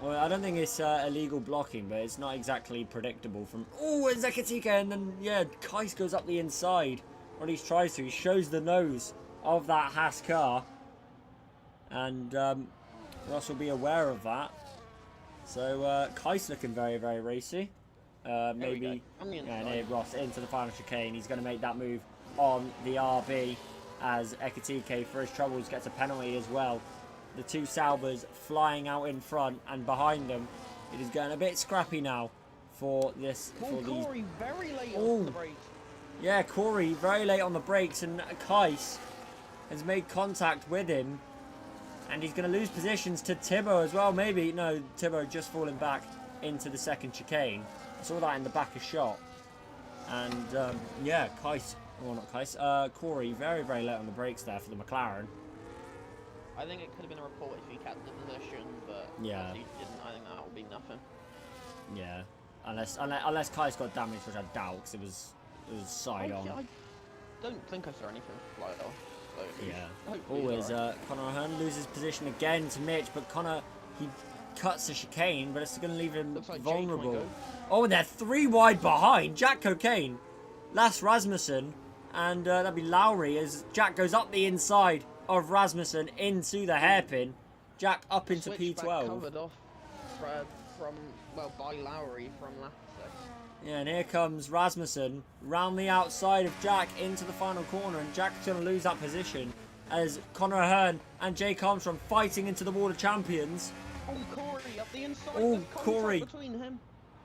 well, I don't think it's illegal blocking, but it's not exactly predictable from. Oh, it's Ekatike, and then yeah, Kais goes up the inside, or at least tries to. He shows the nose of that Haas car, and Ross will be aware of that. So Kais looking very, very racy. Maybe Ross into the final chicane. He's going to make that move on the RB as Ekatike, for his troubles, gets a penalty as well. The two Saubers flying out in front, and behind them it is getting a bit scrappy now for this. Corey very late on the brakes. Yeah, Corey very late on the brakes, and Kais has made contact with him, and he's going to lose positions to Thibaut as well. Maybe no, Thibaut just falling back into the second chicane. I saw that in the back of shot, and yeah, Corey very, very late on the brakes there for the McLaren. I think it could have been a report if he kept the position, but yeah, he didn't. I think that would be nothing. Yeah, Unless Kai's got damage, which I doubt, because it was side on. I don't think I saw anything fly off. So Yeah. Always, Connor Ahern loses position again to Mitch, but Connor, he cuts the chicane, but it's going to leave him like vulnerable. Oh, they're 3 wide behind. Jack Cocaine, Lasse Rasmussen, and that'd be Lowry as Jack goes up the inside of Rasmussen into the hairpin. Jack up into P12. Covered off by Lowry from last second. Yeah, and here comes Rasmussen round the outside of Jack into the final corner, and Jack's going to lose that position as Connor Ahern and Jake Armstrong fighting into the Wall of Champions. Oh, Corey up the inside. Oh, Corey. Between him.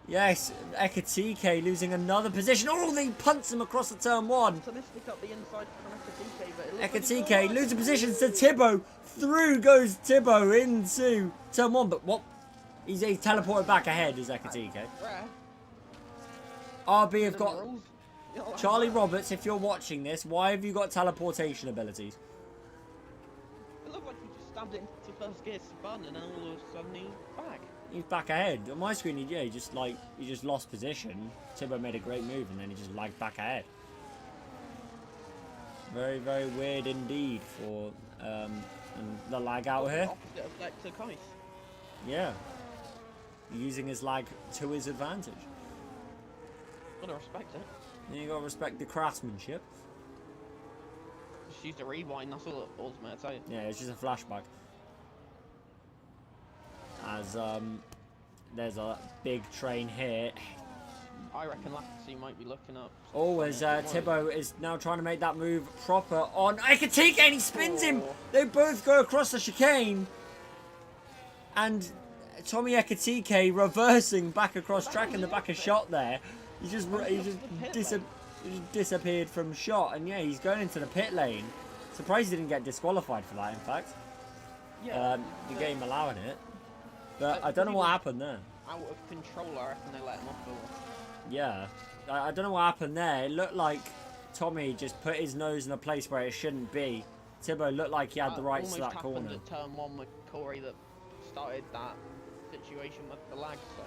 Yes, Ekatike losing another position. Oh, they punts him across the turn 1. Optimistic up the inside from Ekatike losing positions to Thibaut. Through goes Thibaut into turn 1, but what? He's teleported back ahead, is Ekatike. RB have got... Charlie Roberts, if you're watching this, why have you got teleportation abilities? It looked like he just stabbed it into first gear spun and then all of a sudden he's back. He's back ahead. On my screen, he just lost position. Thibaut made a great move and then he just lagged back ahead. Very, very weird indeed for the lag out here. Opposite effect to Kais. Yeah. Using his lag to his advantage. Gotta respect it. You gotta respect the craftsmanship. Just used a rewind, that's all it was, mate, I tell you. Yeah, it's just a flashback. As there's a big train here. I reckon Lassie might be looking up. Oh, as Thibaut is now trying to make that move proper on Ekatike, and he spins him. They both go across the chicane, and Tommy Ekatike reversing back across track in the back of shot there. He just disappeared from shot, and yeah, he's going into the pit lane. Surprised he didn't get disqualified for that, in fact. Yeah. The game allowing it, but I don't know what happened there. Out of control, I reckon they let him off. Yeah, I don't know what happened there. It looked like Tommy just put his nose in a place where it shouldn't be. Thibaut looked like he had the rights to that corner. Almost happened at turn 1 with Corey that started that situation with the lag. So.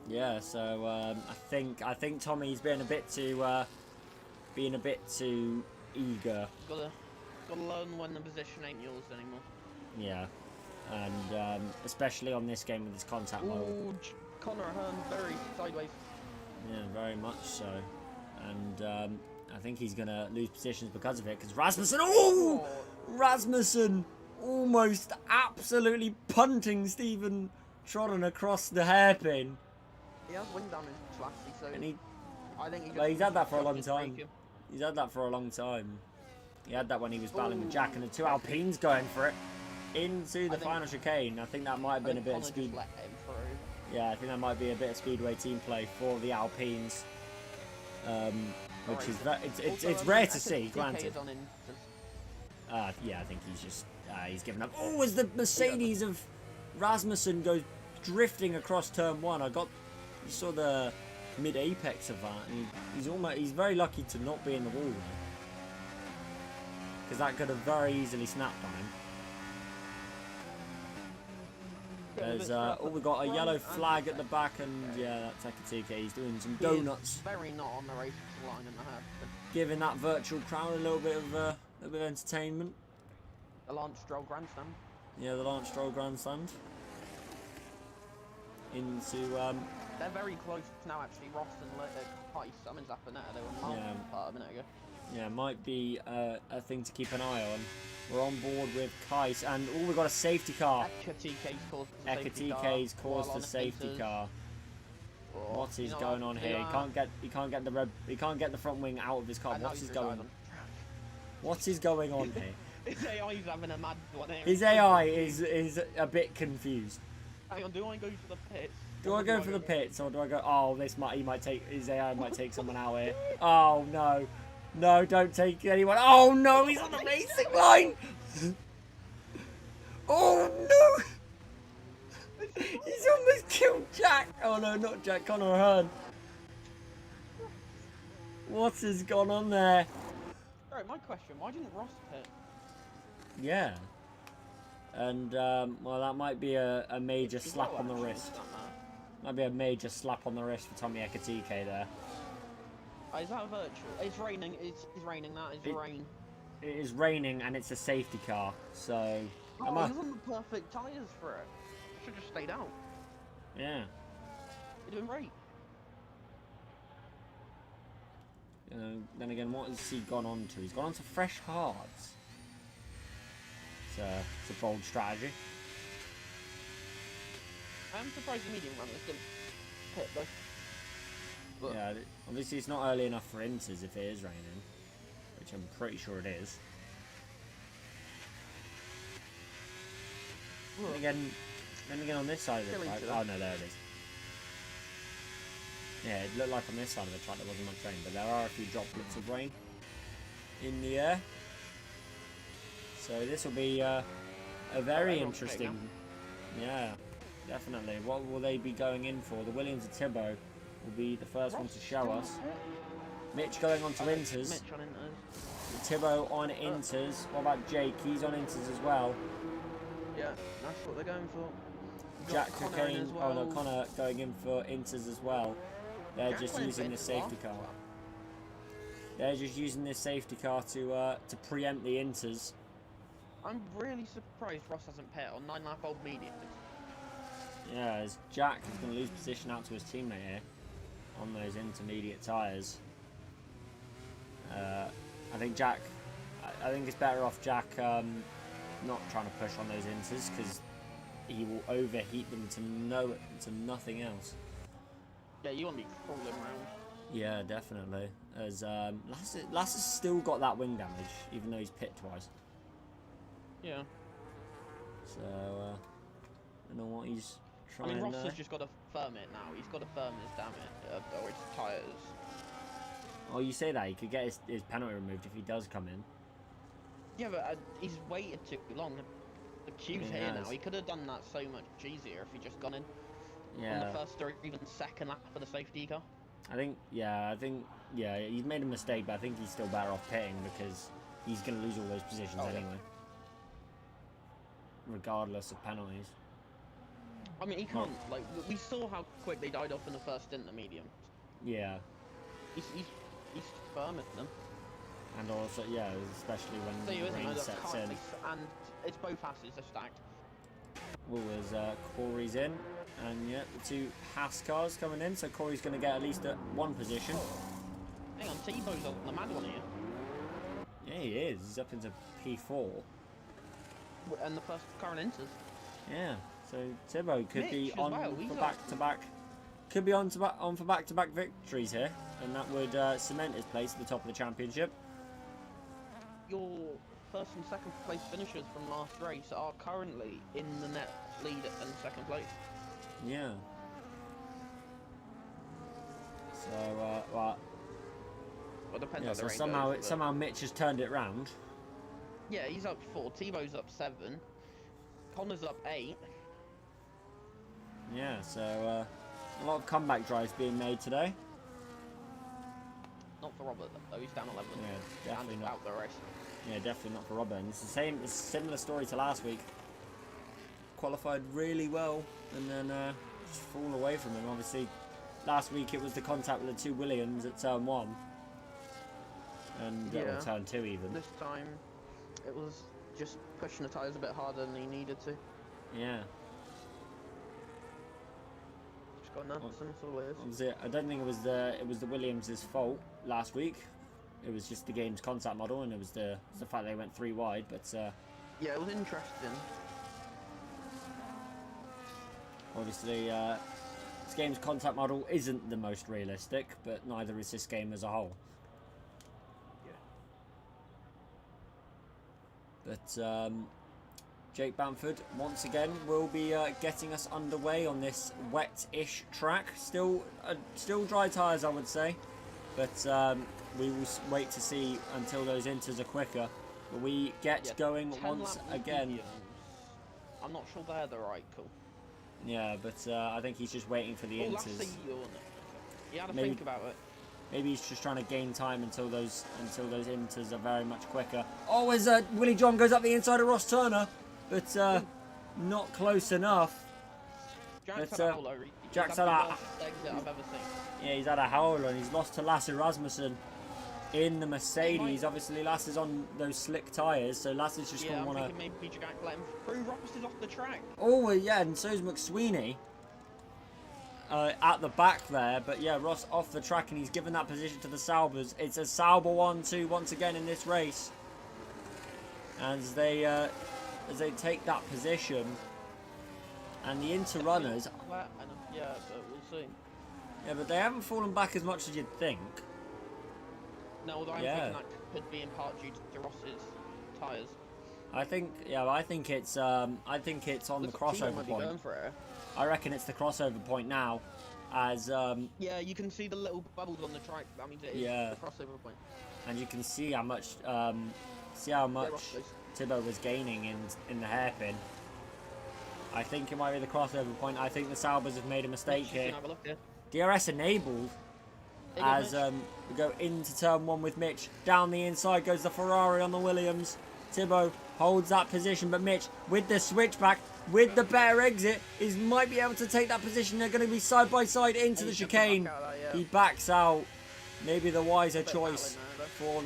Yeah, so I think Tommy's being a bit too eager. Gotta learn when the position ain't yours anymore. Yeah, and especially on this game with this contact mode. Connor Ahern very sideways. Yeah, very much so, and I think he's gonna lose positions because of it. Because Rasmussen, Rasmussen almost absolutely punting Stephen Trodden across the hairpin. He has wing damage, Lassie, so I think he's had that for a long time. He's had that for a long time. He had that when he was battling with Jack, and the 2 Alpines going for it into the final chicane. I think that might have been a bit of speed. Yeah, I think that might be a bit of speedway team play for the Alpines, which is it's rare to see. Granted. Yeah, I think he's just he's given up. Oh, as the Mercedes of Rasmussen goes drifting across turn 1, you saw the mid apex of that, and he's very lucky to not be in the wall because that could have very easily snapped on him. There's we got a yellow flag at the back, and yeah, that's Ekatike. He's doing some donuts. Very not on the race line in the half. Giving that virtual crowd a little bit of entertainment. The Lance Stroll grandstand. Yeah, the Lance Stroll grandstand. Into they're very close now, actually. Ross and Kais. Something's happened there. They were miles apart a minute ago. Yeah, might be a thing to keep an eye on. We're on board with Kais, and we've got a safety car. Ekatike's caused the safety car. What is going on here? He can't get the front wing out of his car. What is going on? What is going on here? His AI is having a mad one here. His AI is a bit confused. Hang on, do I go for the pits? Do I go for the pits, or do I go? Oh, his AI might take someone out here. Oh no. No, don't take anyone. Oh no, he's on the racing line. Oh no. He's almost killed Jack. Oh no, not Jack, Connor Ahern. What has gone on there? Alright, my question, why didn't Ross pit? Yeah. And, well, that might be a major slap on the wrist. Might be a major slap on the wrist for Tommy Ekatike there. Oh, is that virtual? It's raining. It's raining. That is rain. It is raining and it's a safety car, so... Oh, he was on the perfect tyres for it. Should have just stayed out. Yeah. You're doing great. Then again, what has he gone on to? He's gone on to fresh hards. It's a bold strategy. I'm surprised the medium runners didn't hit though. But yeah, obviously it's not early enough for inters if it is raining, which I'm pretty sure it is. Then again on this side of the track, oh no, there it is. Yeah, it looked like on this side of the track there wasn't much rain, but there are a few droplets of rain in the air. So this will be a very interesting. Yeah, definitely. What will they be going in for? The Williams and Thibault will be the first one to show us. Mitch going on to inters. Mitch on inters. Thibault on inters. What about Jake? He's on inters as well. Yeah, that's what they're going for. Jack Cocaine, well. Oh no, Connor going in for inters as well. They're just using this safety car. They're just using this safety car to preempt the inters. I'm really surprised Ross hasn't pit on 9.5-old medium. Yeah, as Jack is going to lose position out to his teammate here on those intermediate tyres. I think Jack. I think it's better off Jack not trying to push on those inters because he will overheat them to nothing else. Yeah, you want to be crawling around. Yeah, definitely. As Lass has still got that wing damage, even though he's pit twice. Yeah. So I don't know what he's trying. I mean, Ross has just got to firm it now. He's got to firm his damage or his tyres. Oh, you say that he could get his penalty removed if he does come in. Yeah, but he's waited too long. The queue's here now. He could have done that so much easier if he just gone in on the first or even second lap of the safety car. I think he's made a mistake, but I think he's still better off pitting because he's going to lose all those positions anyway, regardless of penalties. I mean, he can't. Like, we saw how quick they died off in the first stint, the medium. Yeah. He's firming them. And also, yeah, especially when the rain sets in. And it's both Hasses are stacked. Well, there's Corey's in, and yeah, the two Haas cars coming in, so Corey's going to get at least one position. Hang on, Thibault's on the mad one here. Yeah, he is. He's up into P4. And the first car in enters. Yeah, so Thibault could Mitch be on for back-to-back. Could be on for back-to-back victories here, and that would cement his place at the top of the championship. Your first and second place finishers from last race are currently in the net lead and second place. Yeah. So, well, depends yeah, on so the rain somehow, goes, somehow Mitch has turned it round. Yeah, he's up 4. Thibault's up 7. Connor's up 8. Yeah, so a lot of comeback drives being made today. Not for Robert though, he's down 11. Yeah, definitely not. Out the race. Yeah, definitely not for Robert. And it's the same. It's a similar story to last week. Qualified really well, and then just fall away from him. Obviously, last week it was the contact with the two Williams at turn 1, and or turn 2 even. This time, it was just pushing the tyres a bit harder than he needed to. Yeah. Just got nuts, and that's all it is. I don't think it was the Williams' fault last week. It was just the game's contact model, and it was the fact they went 3 wide. But yeah, it was interesting. Obviously, this game's contact model isn't the most realistic, but neither is this game as a whole. Yeah. But Jake Bamford once again will be getting us underway on this wet-ish track. Still dry tyres, I would say, but we will wait to see until those inters are quicker. But we get going once again. I'm not sure they're the right call. Yeah, but I think he's just waiting for the inters. You had to think about it. Maybe he's just trying to gain time until those inters are very much quicker. Oh, as Willie John goes up the inside of Ross Turner, but not close enough. Jack's had a howler. Jack's had a exit I've ever seen. Yeah, he's had a howler and he's lost to Lasse Rasmussen in the Mercedes. Obviously, Lasse's on those slick tyres, so Lasse's just going to want to... maybe Jack let him through. Ross is off the track. Oh, yeah, and so's McSweeney at the back there. But yeah, Ross off the track and he's given that position to the Saubers. It's a Sauber 1-2 once again in this race. As they take that position. And the inter-runners... Yeah, but we'll see. Yeah, but they haven't fallen back as much as you'd think. No, although I'm thinking that could be in part due to Ross's tyres. I think it's on the crossover point. I reckon it's the crossover point now, as yeah, you can see the little bubbles on the track. That means it is the crossover point. And you can see how much Thibaut was gaining in the hairpin. I think it might be the crossover point. I think the Saubers have made a mistake here. DRS enabled as we go into turn 1 with Mitch. Down the inside goes the Ferrari on the Williams. Thibaut holds that position, but Mitch with the switchback, with the better exit, might be able to take that position. They're going to be side by side into the chicane. He backs out. Maybe the wiser choice for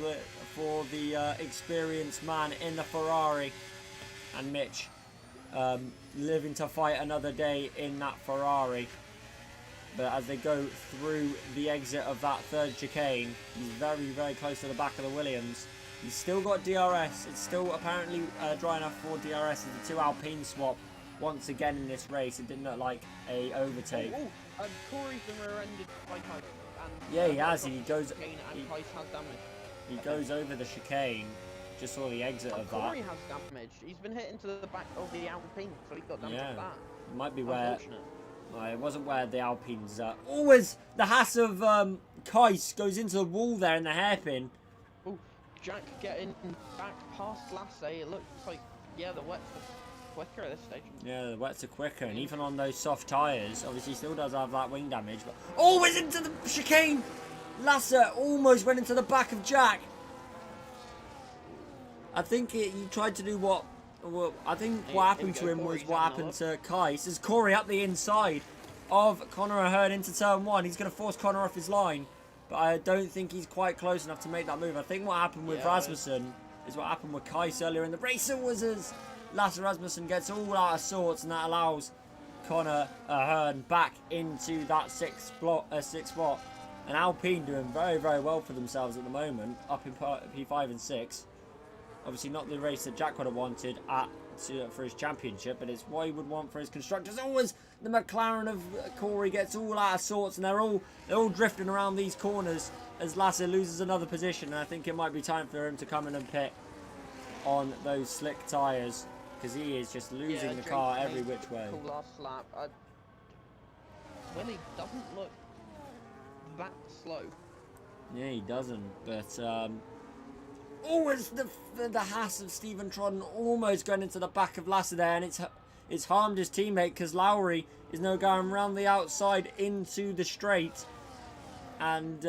the experienced man in the Ferrari. And Mitch living to fight another day in that Ferrari. But as they go through the exit of that third chicane, he's very, very close to the back of the Williams. He's still got DRS. It's still apparently dry enough for DRS. It's a 2 Alpine swap once again in this race. It didn't look like a overtake. Corey's been rear-ended by Kite. Yeah, he has. He goes. He goes over the chicane. Just saw the exit of that. Corey has damage. He's been hit into the back of the Alpine, so he got damage of that. It might be where. It wasn't where the Alpines. Always the Haas of Kais goes into the wall there in the hairpin. Oh, Jack getting back past Lasse. It looks like the wets are quicker at this stage. Yeah, the wets are quicker, and even on those soft tyres, obviously he still does have that wing damage. But always into the chicane. Lasse almost went into the back of Jack. I think he tried to do what. Well, I think what happened to him was what happened to Kais. As Corey up the inside of Conor Ahern into turn 1. He's going to force Conor off his line. But I don't think he's quite close enough to make that move. I think what happened with Rasmussen is what happened with Kais earlier in the race. It was as Lasse Rasmussen gets all out of sorts, and that allows Conor Ahern back into that sixth spot. And Alpine doing very, very well for themselves at the moment, up in P5 and 6. Obviously not the race that Jack would have wanted for his championship, but it's what he would want for his constructors. Always the McLaren of Corey gets all out of sorts, and they're all drifting around these corners as Lasse loses another position. And I think it might be time for him to come in and pit on those slick tyres, because he is just losing the car every which way. Cool last lap. Willie doesn't look that slow. Yeah, he doesn't, but always the Haas of Stephen Trodden almost going into the back of Lasse there, and it's harmed his teammate because Lowry is now going around the outside into the straight, and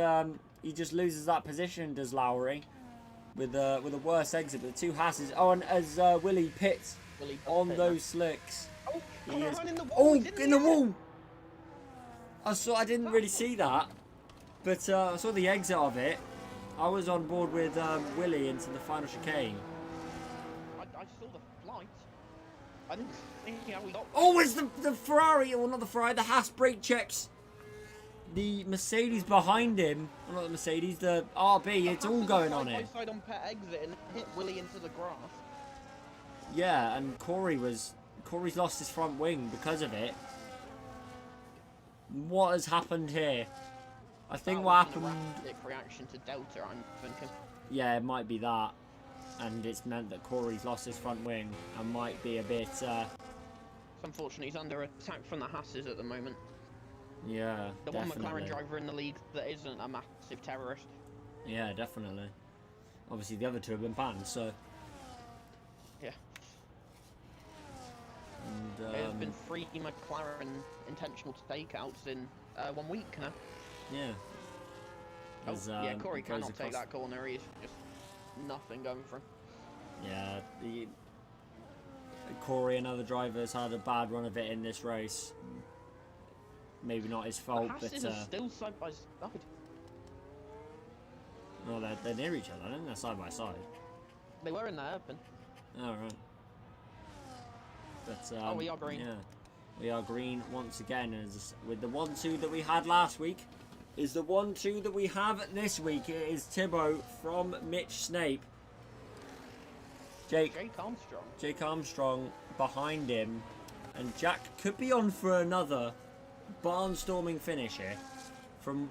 he just loses that position, does Lowry, with a worse exit. But the two Haas's. Oh, and as Willie pits on those slicks, he is in the wall. I didn't really see that, but I saw the exit of it. I was on board with Willie into the final chicane. I saw the flight. I didn't think how we got... Oh, it's the Ferrari, or not the Ferrari, the Haas brake checks. The Mercedes behind him, well, not the Mercedes, the RB, it's all going on here. Side on pit exit and hit Willie into the grass. Yeah, and Corey's lost his front wing because of it. What has happened here? I think what happened... reaction to Delta, I'm thinking. Yeah, it might be that. And it's meant that Corey's lost his front wing and might be a bit... It's unfortunate he's under attack from the Hasses at the moment. Yeah, the definitely. One McLaren driver in the league that isn't a massive terrorist. Yeah, definitely. Obviously the other two have been banned, so... Yeah. And, there's been 3 McLaren intentional takeouts in 1 week now. Yeah. As, Corey cannot take that corner. He's just nothing going for him. Yeah, Corey and other drivers had a bad run of it in this race. maybe not his fault, but are still side by side. No, they're near each other, aren't they? They're side by side. They were in the hairpin. Oh, right. But, oh, we are green. Yeah, we are green once again, as with the 1-2 that we had last week. Is the 1-2 that we have this week. It is Tibbo from Mitch Snape. Jake Armstrong behind him. And Jack could be on for another barnstorming finish here. From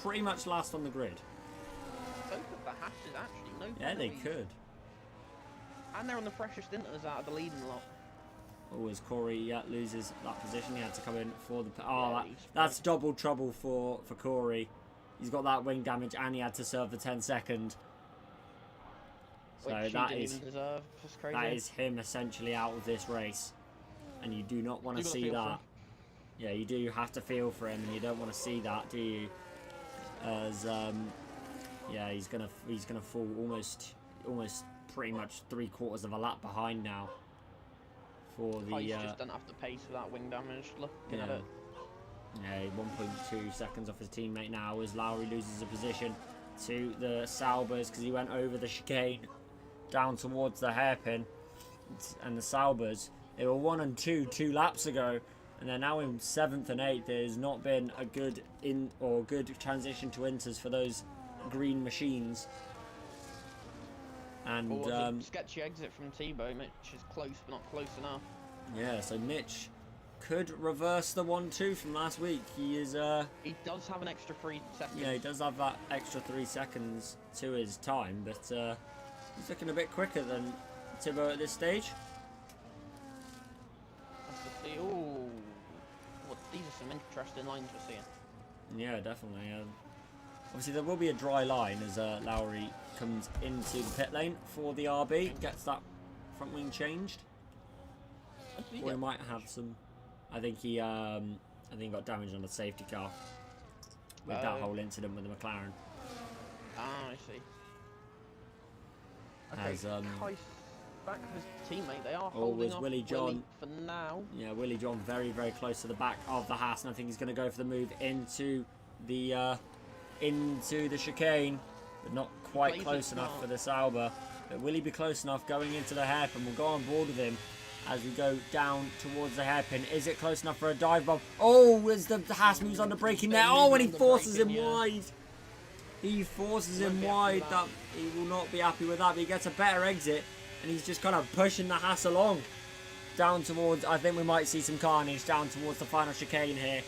pretty much last on the grid. So could the Hashes actually. No, yeah, they could. And they're on the freshest inters out of the leading lot. Oh, as Corey loses that position, he had to come in for the... Oh, that's double trouble for Corey. He's got that wing damage and he had to serve the 10-second. So that is him essentially out of this race. And you do not want to see that. Yeah, you do have to feel for him, and you don't want to see that, do you? As yeah, he's gonna fall almost pretty much 3/4 of a lap behind now. For the he's just done off the pace with that wing damage. Looking at it. Yeah, 1.2 seconds off his teammate now as Lowry loses a position to the Saubers because he went over the chicane down towards the hairpin, and the Saubers, they were 1 and 2 laps ago, and they're now in 7th and 8th. There's not been a good good transition to inters for those green machines. And sketchy exit from Tebow. Mitch is close, but not close enough. Yeah, so Mitch could reverse the 1-2 from last week. He is he does have an extra 3 seconds. Yeah, he does have that extra 3 seconds to his time, but he's looking a bit quicker than Tibbo at this stage. Oh, well, these are some interesting lines we're seeing. Yeah, definitely. Obviously, there will be a dry line as Lowry comes into the pit lane for the RB, gets that front wing changed. Or he might have some. I think he got damaged on the safety car with that whole incident with the McLaren. Ah, I see. As back with his teammate, they are holding off Willie John for now. Yeah, Willie John very, very close to the back of the Haas, and I think he's going to go for the move into the chicane, but not quite close enough for the Sauber. But will he be close enough going into the hairpin? We'll go on board with him as we go down towards the hairpin. Is it close enough for a dive bomb? Oh, as the Haas moves under braking there. Oh, and he forces him wide. He forces him wide. That he will not be happy with that, but he gets a better exit. And he's just kind of pushing the Haas along down towards, I think we might see some carnage down towards the final chicane here.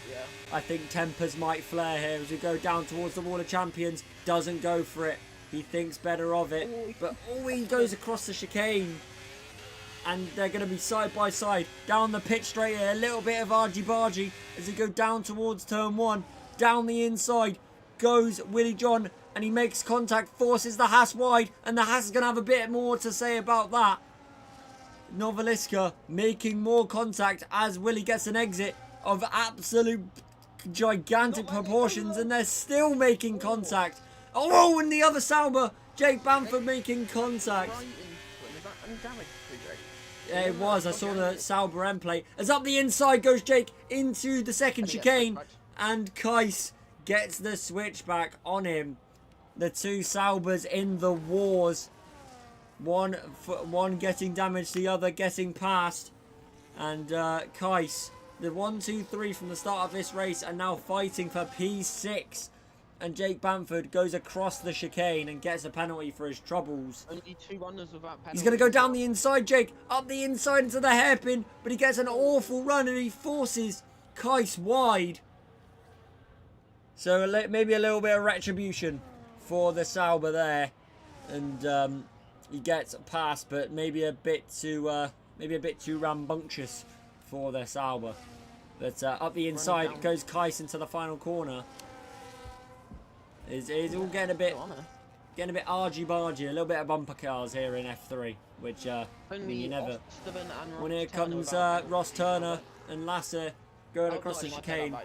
Yeah. I think tempers might flare here as we go down towards the Wall of Champions. Doesn't go for it. He thinks better of it. But he goes across the chicane. And they're going to be side by side down the pit straight here. A little bit of argy-bargy as they go down towards turn 1. Down the inside goes Willie John. And he makes contact, forces the Haas wide, and the Haas is going to have a bit more to say about that. Novaliska making more contact as Willie gets an exit of absolute gigantic proportions, and they're still making contact. Oh, and the other Sauber, Jake Bamford making contact. Yeah, it was. I saw the Sauber end plate. As up the inside goes Jake into the second chicane, and Kais gets the switchback on him. The two Saubers in the wars. One getting damaged, the other getting past. And Kais, the 1, 2, 3 from the start of this race are now fighting for P6. And Jake Bamford goes across the chicane and gets a penalty for his troubles. Only 2 runners without penalty. He's going to go down the inside, Jake. Up the inside into the hairpin. But he gets an awful run and he forces Kais wide. So maybe a little bit of retribution for the Sauber there, and he gets past, but maybe a bit too rambunctious for the Sauber. But up the inside goes Kais into the final corner. It's all getting a bit argy-bargy, a little bit of bumper cars here in F3, which I mean, you never. When here comes Ross Turner and Lasser going across the chicane.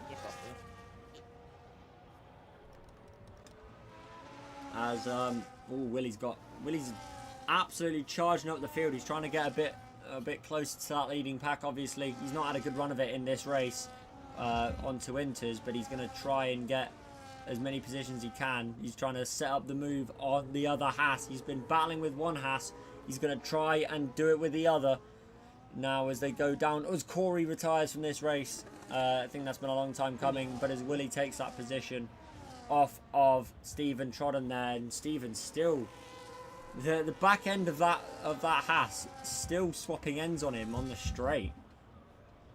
As Willie's absolutely charging up the field. He's trying to get a bit closer to that leading pack. Obviously, he's not had a good run of it in this race. onto Inters, but he's going to try and get as many positions he can. He's trying to set up the move on the other Haas. He's been battling with one Haas. He's going to try and do it with the other. Now as they go down, as Corey retires from this race, I think that's been a long time coming, but as Willie takes that position off of Stephen Trodden there, and Stephen still, the back end of that Haas still swapping ends on him on the straight.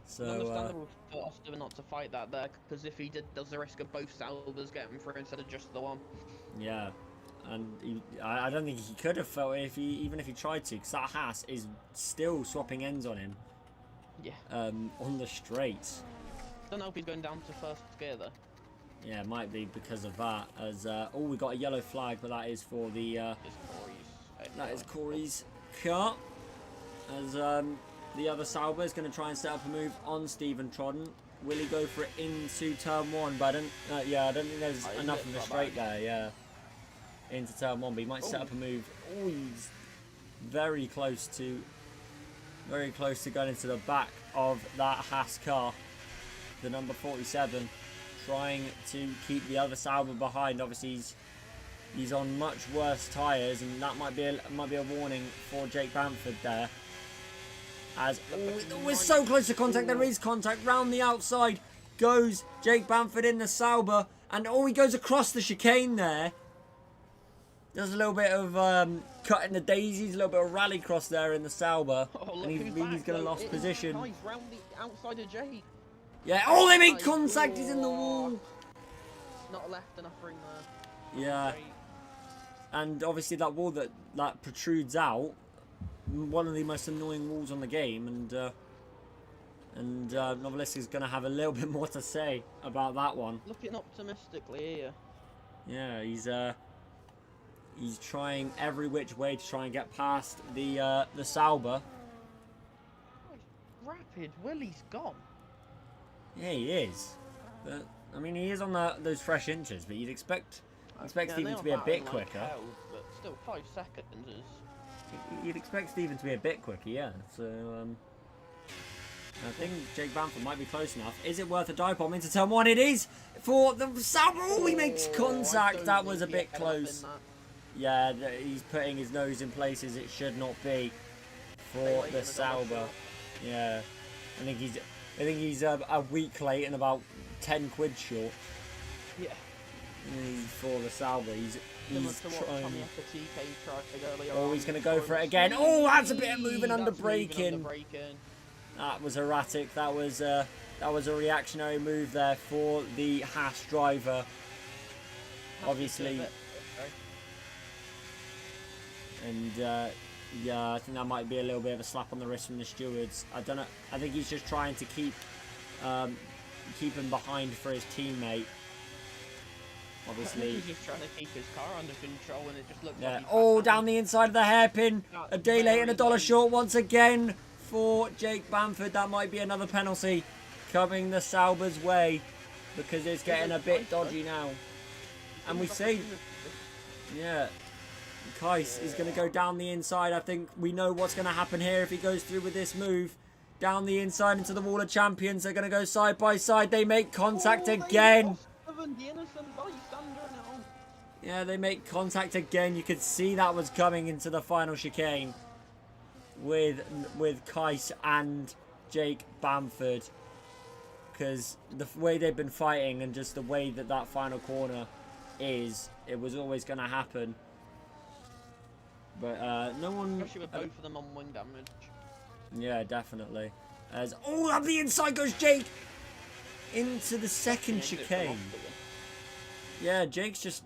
So understandable for Oster not to fight that there, because if he does the risk of both Saubers getting through instead of just the one. Yeah, and I don't think he could have felt it even if he tried to, because that Haas is still swapping ends on him. Yeah. On the straights. Don't know if he's going down to first gear though. Yeah, it might be because of that. As we got a yellow flag, but that is for the that is Corey's car. As the other Sauber is going to try and set up a move on Stephen Trodden. Will he go for it into turn one? But I don't think there's enough of a straight there. Yeah, into turn one, but he might set up a move. Oh, he's very close to going into the back of that Haas car, the number 47, trying to keep the other Sauber behind. Obviously, he's on much worse tyres, and that might be a warning for Jake Bamford there. As we're so close to contact, there is contact round the outside. Goes Jake Bamford in the Sauber, and he goes across the chicane there. There's a little bit of cutting the daisies, a little bit of rallycross there in the Sauber, and he's going to lost position. Nice round the outside of Jake. Yeah. They made contact. He's in the wall. Not left enough room there. Yeah. And obviously that wall that protrudes out, one of the most annoying walls on the game, and Novelistic is going to have a little bit more to say about that one. Looking optimistically here. Yeah, he's trying every which way to try and get past the Sauber. Rapid, Willie's gone. Yeah, he is. But, I mean, he is on those fresh inches, but you'd expect Stephen to be a bit quicker. Hell, but still, 5 seconds is... You'd expect Stephen to be a bit quicker, yeah. So, I think Jake Bamford might be close enough. Is it worth a dive bomb into turn one? It is for the Sauber. Oh, he makes contact. That was a bit close. Yeah, he's putting his nose in places it should not be for the Sauber. Yeah, I think he's a week late and about 10 quid short. Yeah. For the Sauber, he's trying. He's going to go for it again. Oh, that's a bit of moving under braking. That was erratic. That was a reactionary move there for the Haas driver. Obviously. And yeah, I think that might be a little bit of a slap on the wrist from the stewards. I don't know. I think he's just trying to keep him behind for his teammate. Obviously, he's just trying to keep his car under control, and it just looks like down he's the inside of the hairpin. A day late and a dollar short once again for Jake Bamford. That might be another penalty coming the Sauber's way, because it's getting a bit dodgy now. And we see, yeah, Kais is going to go down the inside. I think we know what's going to happen here if he goes through with this move. Down the inside into the Wall of Champions. They're going to go side by side. They make contact again. Yeah, they make contact again. You could see that was coming into the final chicane with Kais and Jake Bamford, because the way they've been fighting and just the way that final corner is, it was always going to happen. But no one. Especially with both of them on wing damage. Yeah, definitely. As up the inside goes Jake into the second chicane. Yeah, Jake's just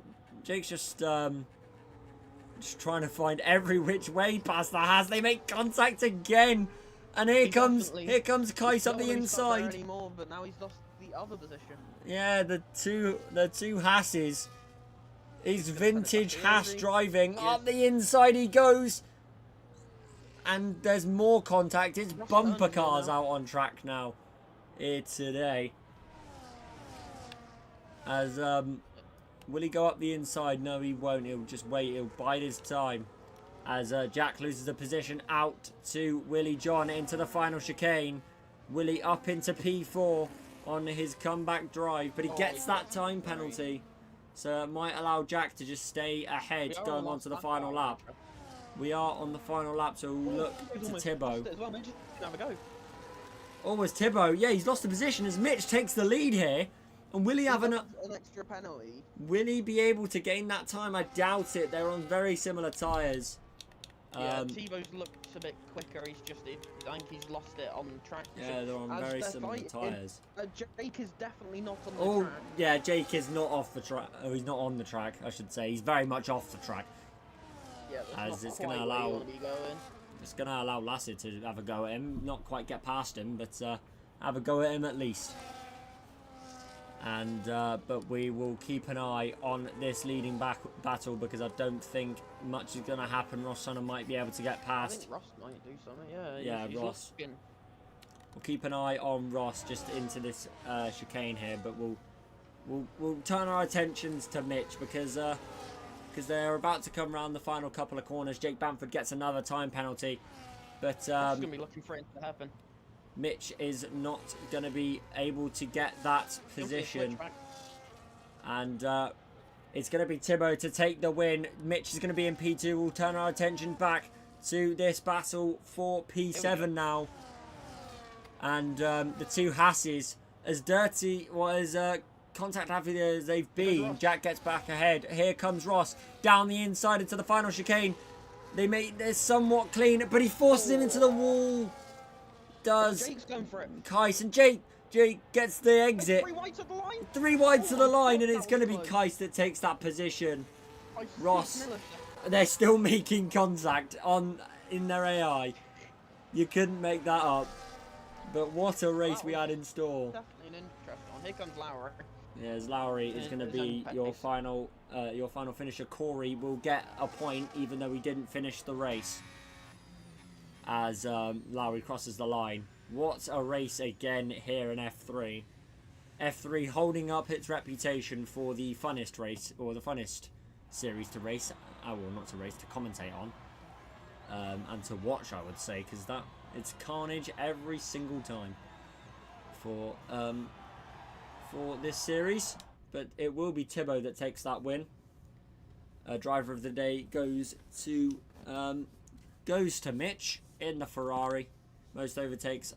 trying to find every which way past the Haas. They make contact again, and here comes Kais up the inside. Anymore, but now he's lost the other position. Yeah, the two Haases. He's vintage Haas driving. Up the inside he goes. And there's more contact. It's bumper cars out on track now here today. As will he go up the inside? No, he won't. He'll just wait. He'll bide his time. As Jack loses the position out to Willie John into the final chicane. Willie up into P4. on his comeback drive, but he gets that time penalty. So it might allow Jack to just stay ahead going on to the final lap. We are on the final lap, so we'll look to Tibbo. Almost Tibbo. Yeah, he's lost the position as Mitch takes the lead here. And will he have an extra penalty? Will he be able to gain that time? I doubt it. They're on very similar tyres. Yeah, Tibbo's looked a bit quicker. I think he's lost it on track. Yeah, they're on very similar tyres. Jake is definitely not on the track. Yeah, Jake is not off the track. Oh, he's not on the track, I should say. He's very much off the track. Yeah, as it's going to allow Lassie to have a go at him. Not quite get past him, but have a go at him at least. And but we will keep an eye on this leading battle because I don't think much is going to happen. Ross Sunner might be able to get past. I think Ross might do something. Yeah, Ross. We'll keep an eye on Ross just into this chicane here, but we'll turn our attentions to Mitch because they're about to come around the final couple of corners. Jake Bamford gets another time penalty, but Ross is going to be looking for it to happen. Mitch is not going to be able to get that position. And it's going to be Tibbo to take the win. Mitch is going to be in P2. We'll turn our attention back to this battle for P7 now. And the two Hasses, as dirty or as contact happy as they've been, Jack gets back ahead. Here comes Ross down the inside into the final chicane. They're somewhat clean, but he forces him into the wall. Jake's going for it. Kais and Jake gets the exit. 3 wide to the line. 3 wide to the line, and it's going to be Kais that takes that position. Ross, they're still making contact in their AI. You couldn't make that up. But what a race we had in store. Definitely an interesting one. Here comes Lowry. Yes, Lowry is going to be your final finisher. Corey will get a point, even though he didn't finish the race. As Lowry crosses the line. What a race again here in F3. F3 holding up its reputation for the funnest race, or the funnest series to race. Well, not to race, to commentate on. And to watch, I would say, because it's carnage every single time for this series. But it will be Tibbo that takes that win. Driver of the day goes to Mitch in the Ferrari. Most overtakes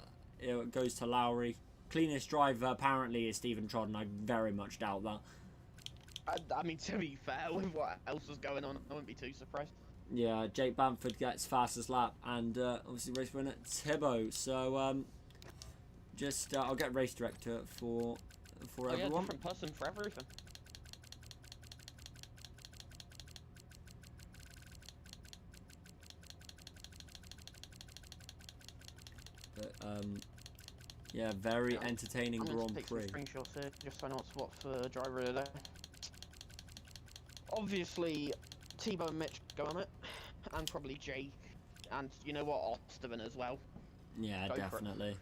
goes to Lowry. Cleanest driver apparently is Stephen Trodden. I very much doubt that. I mean, to be fair, with what else was going on, I wouldn't be too surprised. Yeah, Jake Bamford gets fastest lap, and obviously race winner Tibbo. So I'll get race director for everyone. Yeah, different person for everything. But yeah, very entertaining Grand Prix. Screenshots here, just so I know what's what for driver of the day. Obviously, Tibbo and Mitch go on it, and probably Jake, and you know what, Osterman as well. Yeah, definitely.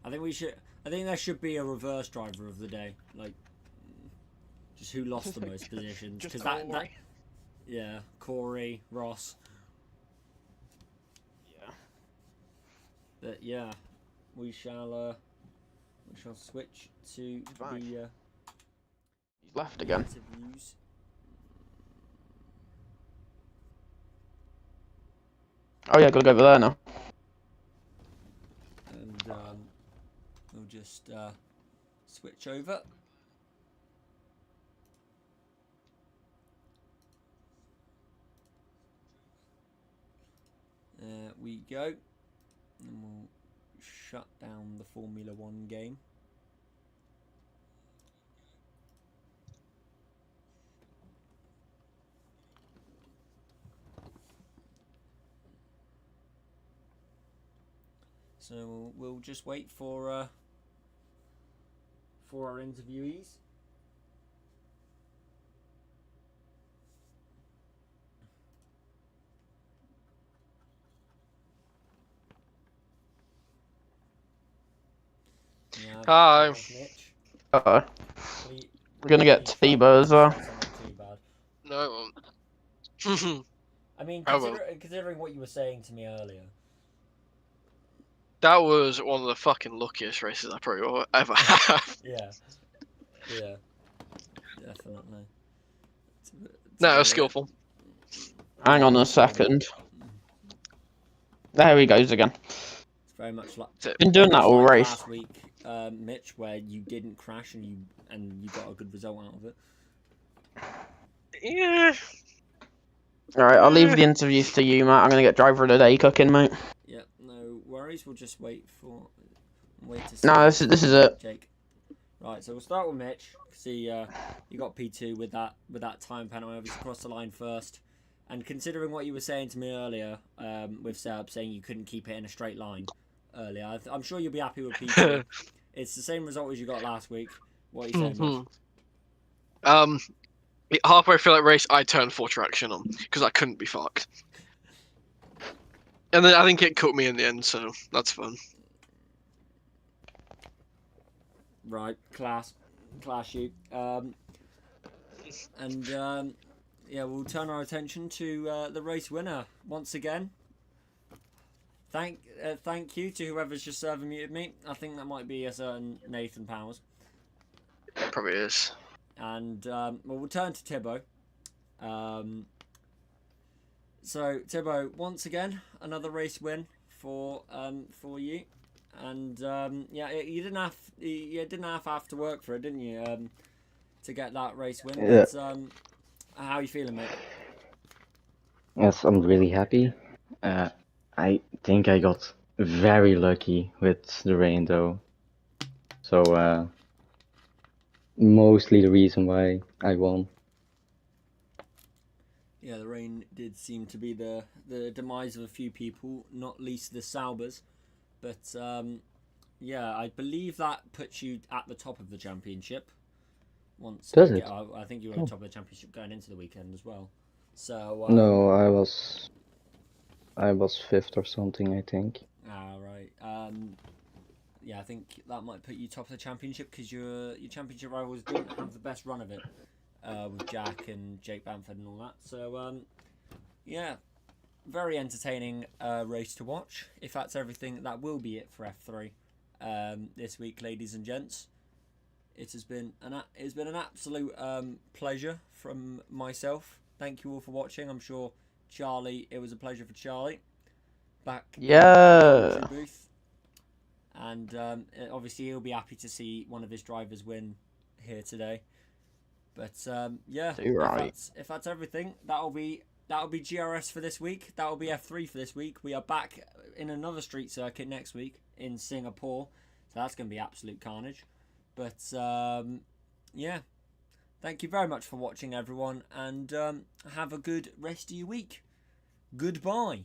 I think there should be a reverse driver of the day, like just who lost the most positions, because that yeah, Corey, Ross. Yeah. But yeah, we shall switch to the he's left again. Interviews. Oh yeah, gotta go over there now. And we'll just switch over. There we go. And we'll shut down the Formula 1 game. So we'll just wait for our interviewees. Yeah, hi. Uh-oh. We're gonna get Tibbo as well. No, it won't. I mean, considering what you were saying to me earlier. That was one of the fucking luckiest races I probably will ever have. Yeah. Yeah. Definitely. No, it was skillful. Hang on a second. There he goes again. It's very much like been doing that all race last week, Mitch, where you didn't crash and you got a good result out of it. Yeah. All right, I'll leave the interviews to you, Matt. I'm gonna get driver of the day cooking, mate. Yeah, no worries. We'll just wait to see. No, this is it. Jake. Right, so we'll start with Mitch. See, you got P2 with that time penalty. Obviously, crossed the line first. And considering what you were saying to me earlier, with Seb saying you couldn't keep it in a straight line earlier, I'm sure you'll be happy with P2. It's the same result as you got last week. What are you saying, Mitch? Halfway through that race, I turned 4 traction on because I couldn't be fucked. And then I think it caught me in the end, so that's fun. Right, class you. Yeah, we'll turn our attention to the race winner once again. Thank you to whoever's just muted me. I think that might be a certain Nathan Powers. Probably is. And we'll turn to Tibbo. So Tibbo, once again, another race win for you. And yeah, you didn't have to work for it, didn't you? To get that race win. Yeah. But, how are you feeling, mate? Yes, I'm really happy. I think I got very lucky with the rain, though. So mostly the reason why I won. Yeah, the rain did seem to be the demise of a few people, not least the Saubers. But yeah, I believe that puts you at the top of the championship. Does it? I think you were on top of the championship going into the weekend as well. So no, I was 5th or something, I think. Right. Yeah, I think that might put you top of the championship because your championship rivals didn't have the best run of it with Jack and Jake Bamford and all that. So yeah, very entertaining race to watch. If that's everything, that will be it for F3 this week, ladies and gents. It has been an absolute pleasure from myself. Thank you all for watching. I'm sure Charlie, it was a pleasure for Charlie. Back in the booth. And obviously he'll be happy to see one of his drivers win here today. But yeah, if that's everything, that'll be GRS for this week. That'll be F3 for this week. We are back in another street circuit next week in Singapore. So that's going to be absolute carnage. But yeah, thank you very much for watching, everyone, and have a good rest of your week. Goodbye.